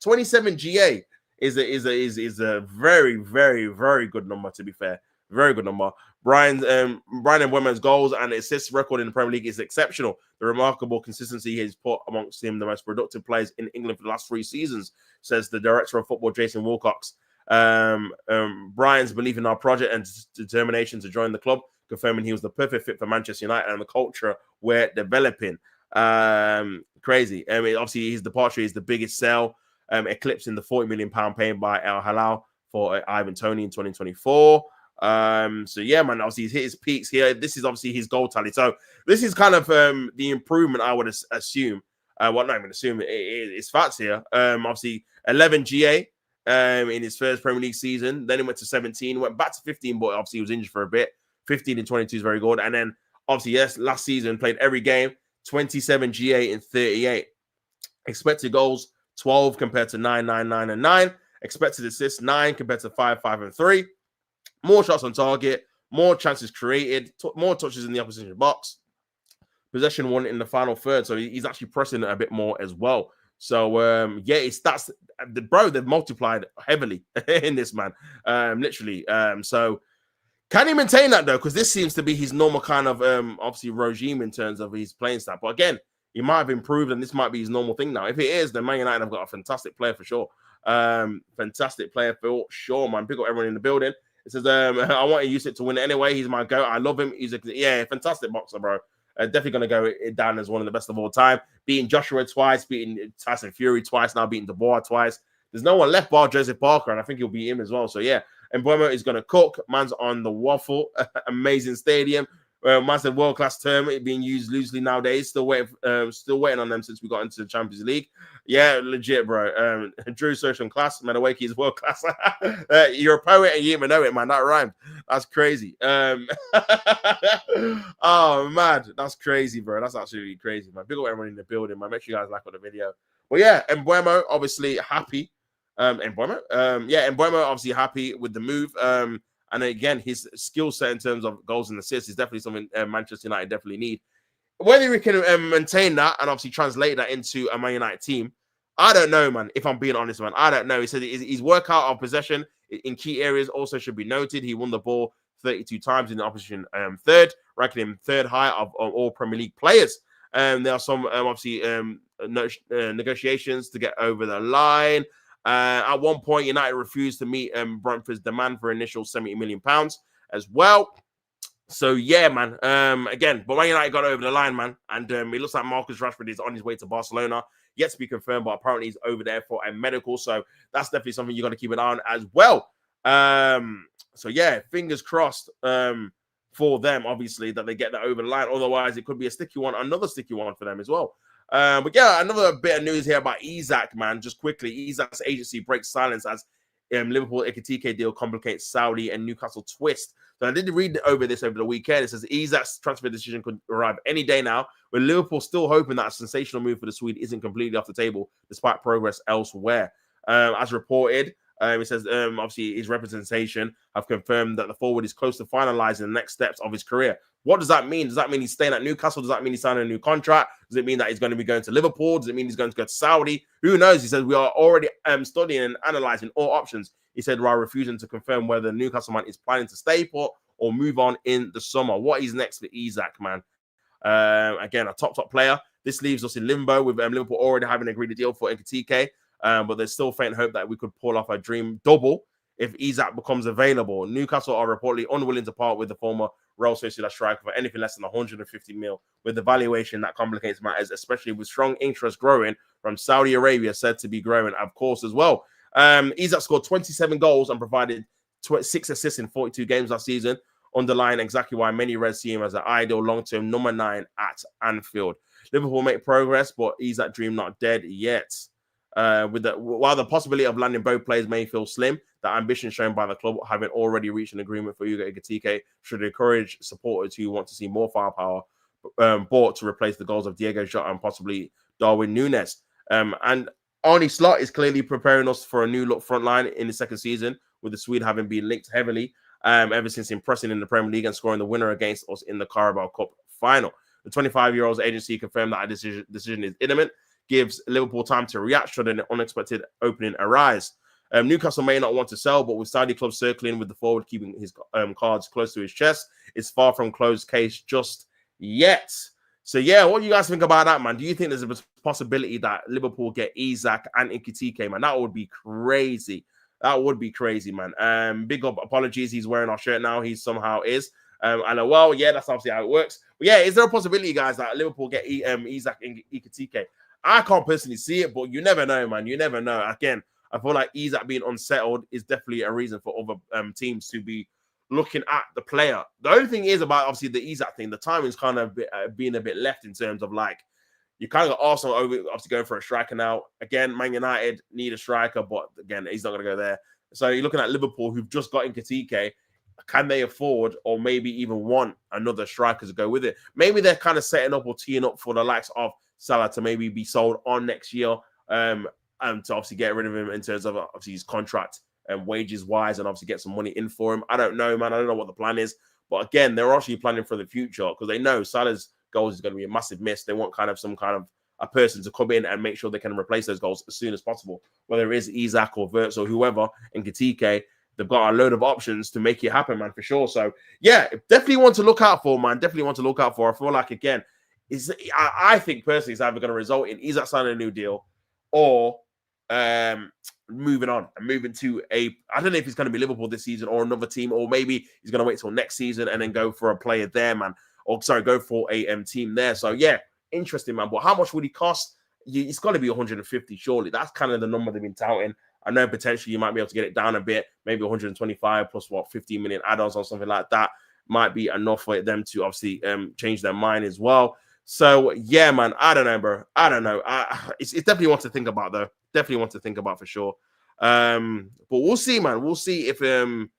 S1: 27 GA is a very, very, very good number, to be fair. Very good number. Brian Mbeumo's goals and assists record in the Premier League is exceptional. The remarkable consistency he has put amongst him the most productive players in England for the last 3 seasons, says the director of football, Jason Wilcox. Brian's belief in our project and determination to join the club, confirming he was the perfect fit for Manchester United and the culture we're developing. Crazy. Obviously, his departure is the biggest sell, eclipsing the £40 million paid by Al Hilal for Ivan Toney in 2024. So yeah, man, obviously he's hit his peaks here. This is obviously his goal tally. So this is kind of the improvement I would assume. Not even assume it's facts here. Obviously 11 GA in his first Premier League season. Then he went to 17, went back to 15, but obviously he was injured for a bit. 15 and 22 is very good. And then obviously, yes, last season played every game. 27 GA in 38. Expected goals 12 compared to 9, 9, 9, and 9. Expected assists 9 compared to 5, 5, and 3. More shots on target, more chances created, more touches in the opposition box. Possession won in the final third, so he's actually pressing it a bit more as well. So yeah, they've multiplied heavily in this man, literally. So can he maintain that though? Because this seems to be his normal kind of obviously regime in terms of his playing style. But again, he might have improved, and this might be his normal thing now. If it is, then Man United have got a fantastic player for sure. Fantastic player for sure, man. Pick up everyone in the building. It says, I want to use it to win anyway. He's my goat. I love him. He's a fantastic boxer, bro. Definitely going to go down as one of the best of all time. Beating Joshua twice, beating Tyson Fury twice, now beating Dubois twice. There's no one left bar Joseph Parker, and I think he'll beat him as well. So yeah, and Mbeumo is going to cook. Man's on the waffle. Amazing stadium. Massive world-class term being used loosely nowadays. Still waiting on them since we got into the Champions League. Yeah, legit, bro. Drew social class. Madawaki is world-class. You're a poet and you even know it, man. That rhymed. That's crazy. Oh, man. That's crazy, bro. That's absolutely crazy, man. Big up everyone in the building, man. Make sure you guys like on the video. But yeah, Mbeumo obviously happy. Mbeumo obviously happy with the move. And again, his skill set in terms of goals and assists is definitely something Manchester United definitely need. Whether he can maintain that and obviously translate that into a Man United team, I don't know, man. If I'm being honest, man, I don't know. He said his workout of possession in key areas also should be noted. He won the ball 32 times in the opposition third, ranking him third high of all Premier League players. There are some obviously negotiations to get over the line. At one point, United refused to meet Brentford's demand for initial £70 million as well. So yeah, man. Again, but Man United got over the line, man, and it looks like Marcus Rashford is on his way to Barcelona. Yet to be confirmed, but apparently he's over there for a medical. So that's definitely something you got to keep an eye on as well. So yeah, fingers crossed for them, obviously, that they get that over the line. Otherwise, it could be a sticky one, another sticky one for them as well. But yeah, another bit of news here about Isak, man. Just quickly, Isak's agency breaks silence as Liverpool Ekitike deal complicates Saudi and Newcastle twist. So I did read over this over the weekend. It says Isak's transfer decision could arrive any day now, with Liverpool still hoping that a sensational move for the Swede isn't completely off the table, despite progress elsewhere. As reported, it says obviously his representation have confirmed that the forward is close to finalising the next steps of his career. What does that mean? Does that mean he's staying at Newcastle? Does that mean he's signing a new contract? Does it mean that he's going to be going to Liverpool? Does it mean he's going to go to Saudi? Who knows? He says we are already studying and analysing all options. He said while refusing to confirm whether the Newcastle man is planning to stay put or move on in the summer. What is next for Isak, man? Again, a top player. This leaves us in limbo with Liverpool already having agreed a deal for Ekitike. But there's still faint hope that we could pull off a dream double if Isak becomes available. Newcastle are reportedly unwilling to part with the former Real Sociedad striker for anything less than 150 mil, with the valuation that complicates matters, especially with strong interest growing from Saudi Arabia, said to be growing, of course, as well. Isak scored 27 goals and provided 6 assists in 42 games last season, underlying exactly why many Reds see him as an ideal long-term number 9 at Anfield. Liverpool make progress, but Isak dream not dead yet. While the possibility of landing both players may feel slim, the ambition shown by the club, having already reached an agreement for Hugo Ekitike, should encourage supporters who want to see more firepower bought to replace the goals of Diego Jota and possibly Darwin Núñez. And Arne Slot is clearly preparing us for a new look front line in the second season, with the Swede having been linked heavily ever since impressing in the Premier League and scoring the winner against us in the Carabao Cup final. The 25-year-old's agency confirmed that a decision is imminent, gives Liverpool time to react should an unexpected opening arise. Newcastle may not want to sell, but with Saudi clubs circling with the forward keeping his cards close to his chest, it's far from closed case just yet. So yeah, what do you guys think about that, man? Do you think there's a possibility that Liverpool get Isak and Ekitike, man? That would be crazy. That would be crazy, man. Big up apologies. He's wearing our shirt now. He somehow is. I know, well, yeah, that's obviously how it works. But yeah, is there a possibility, guys, that Liverpool get Isak and Ekitike? I can't personally see it, but you never know, man. You never know. Again, I feel like Isak being unsettled is definitely a reason for other teams to be looking at the player. The only thing is about, obviously, the Isak thing, the timing's kind of being a bit left in terms of, like, you kind of got Arsenal obviously going for a striker now. Again, Man United need a striker, but again, he's not going to go there. So you're looking at Liverpool, who've just got Nketiah. Can they afford or maybe even want another striker to go with it? Maybe they're kind of setting up or teeing up for the likes of Salah to maybe be sold on next year and to obviously get rid of him in terms of obviously his contract and wages-wise and obviously get some money in for him. I don't know, man. I don't know what the plan is. But again, they're actually planning for the future because they know Salah's goals is going to be a massive miss. They want kind of some kind of a person to come in and make sure they can replace those goals as soon as possible. Whether it is Isak or Wirtz or whoever in Nketiah, they've got a load of options to make it happen, man, for sure. So, yeah, definitely want to look out for, man. Definitely want to look out for. I feel like, again, I think personally it's either going to result in Isak signing a new deal or moving on and moving to I don't know if he's going to be Liverpool this season or another team, or maybe he's going to wait till next season and then go for a player there, man. Or, sorry, go for a team there. So, yeah, interesting, man. But how much would he cost? It's got to be 150, surely. That's kind of the number they've been touting. I know potentially you might be able to get it down a bit, maybe 125 plus 15 million add-ons or something like that might be enough for them to obviously change their mind as well. So yeah, man, I don't know, bro. I don't know. It's definitely one to think about, though. Definitely one to think about for sure. But we'll see, man. We'll see if it's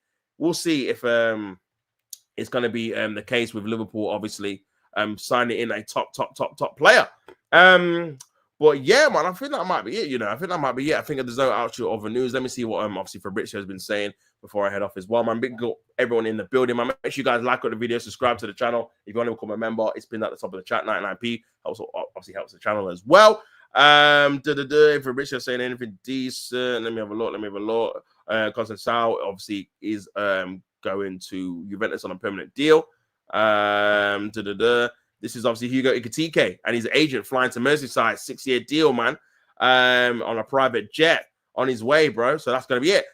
S1: going to be the case with Liverpool, obviously signing in a top player. But yeah, man, I think that might be it. You know, I think that might be it. I think there's no actual other news. Let me see what obviously Fabrizio has been saying before I head off as well, man. Big up everyone in the building, man. Make sure you guys like the video, subscribe to the channel. If you want to become a member, it's been at the top of the chat, 99p. Also, obviously helps the channel as well. If Fabrizio saying anything decent, let me have a look. Constantine obviously is going to Juventus on a permanent deal. This is obviously Hugo Ikitike and his agent flying to Merseyside, 6-year deal, man, on a private jet on his way, bro. So that's going to be it.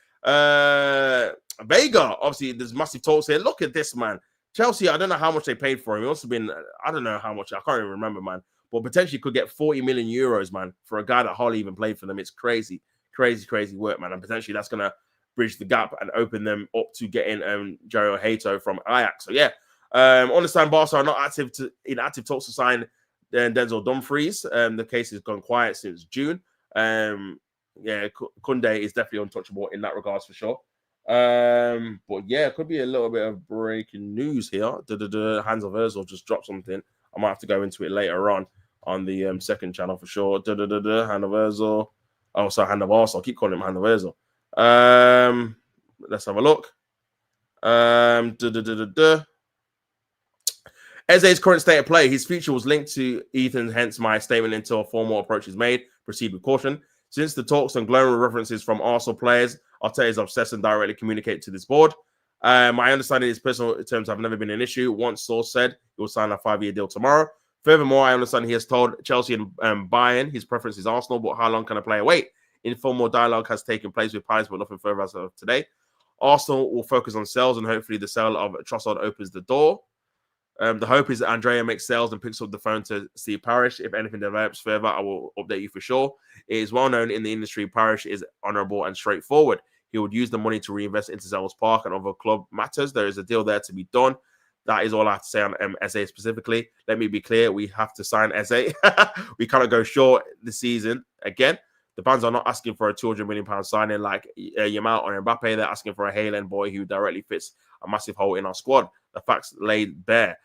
S1: Vega, obviously, there's massive talks here. Look at this, man. Chelsea, I don't know how much they paid for him. He must have been, I don't know how much. I can't even remember, man. But potentially could get 40 million euros, man, for a guy that hardly even played for them. It's crazy, crazy work, man. And potentially that's going to bridge the gap and open them up to getting Jairo Hato from Ajax. So, yeah. Understand Barca are not in active talks to sign Denzel Dumfries. The case has gone quiet since June. Yeah, Kunde is definitely untouchable in that regards for sure. But yeah, it could be a little bit of breaking news here. Hans of Ozil just dropped something. I might have to go into it later on the second channel for sure. Hand of Ozil. Oh, sorry, Hand of Arsenal. I keep calling him Hand of Ozil. Let's have a look. Eze's current state of play, his future was linked to Ethan, hence my statement until a formal approach is made. Proceed with caution. Since the talks and glowing references from Arsenal players, Arteta is obsessed and directly communicated to this board. My understanding is personal terms have never been an issue. One source said he will sign a 5-year deal tomorrow. Furthermore, I understand he has told Chelsea and Bayern his preference is Arsenal, but how long can a player wait? Informal dialogue has taken place with Palace, but nothing further as of today. Arsenal will focus on sales, and hopefully the sale of Trossard opens the door. The hope is that Andrea makes sales and picks up the phone to Steve Parish. If anything develops further, I will update you for sure. It is well known in the industry, Parish is honourable and straightforward. He would use the money to reinvest into Selhurst Park and other club matters. There is a deal there to be done. That is all I have to say on Eze specifically. Let me be clear, we have to sign Eze. We cannot go short this season again. The fans are not asking for a £200 million signing like Yamal or Mbappe. They're asking for a Haaland boy who directly fits a massive hole in our squad. The facts laid bare.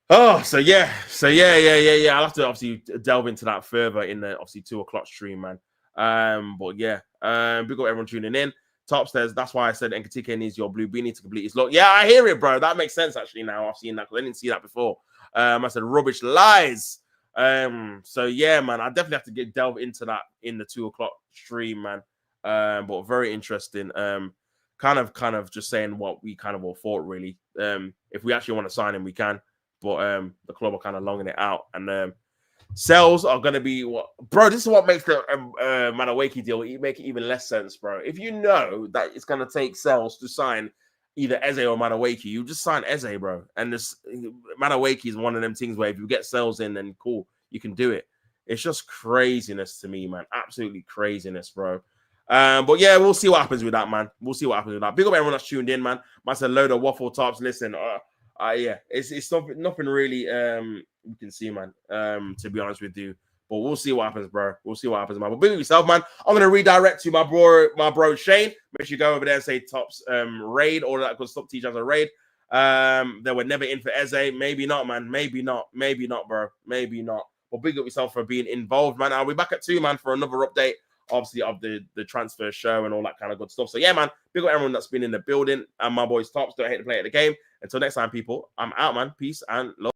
S1: Oh, so yeah. I'll have to obviously delve into that further in the obviously 2 o'clock stream, man. But yeah, big up everyone tuning in. Top stairs. That's why I said Nketiah needs your blue beanie to complete his look. Yeah, I hear it, bro. That makes sense actually. Now I've seen that because I didn't see that before. I said rubbish lies. So yeah, man, I definitely have to delve into that in the 2 o'clock stream, man. But very interesting. Kind of just saying what we kind of all thought, really. If we actually want to sign him, we can. But the club are kind of longing it out. And sales are going to be what... Bro, this is what makes the Madueke deal make it even less sense, bro. If you know that it's going to take sales to sign either Eze or Madueke, you just sign Eze, bro. And this Madueke is one of them things where if you get sales in, then cool, you can do it. It's just craziness to me, man. Absolutely craziness, bro. But yeah, we'll see what happens with that, man. We'll see what happens with that. Big up everyone that's tuned in, man. That's a load of waffle tops. Listen, yeah, it's nothing really we can see, man. To be honest with you, but we'll see what happens, bro. We'll see what happens, man. But big up yourself, man. I'm gonna redirect to my bro Shane. Make sure you go over there and say Tops raid, or that could stop teachers a raid. They were never in for Eze. Maybe not, man. Maybe not, bro. Maybe not. But big up yourself for being involved, man. I'll be back at 2, man, for another update, obviously, of the transfer show and all that kind of good stuff. So yeah, man, big up everyone that's been in the building, and my boys Tops. Don't hate to play at the game. Until next time, people, I'm out, man. Peace and love.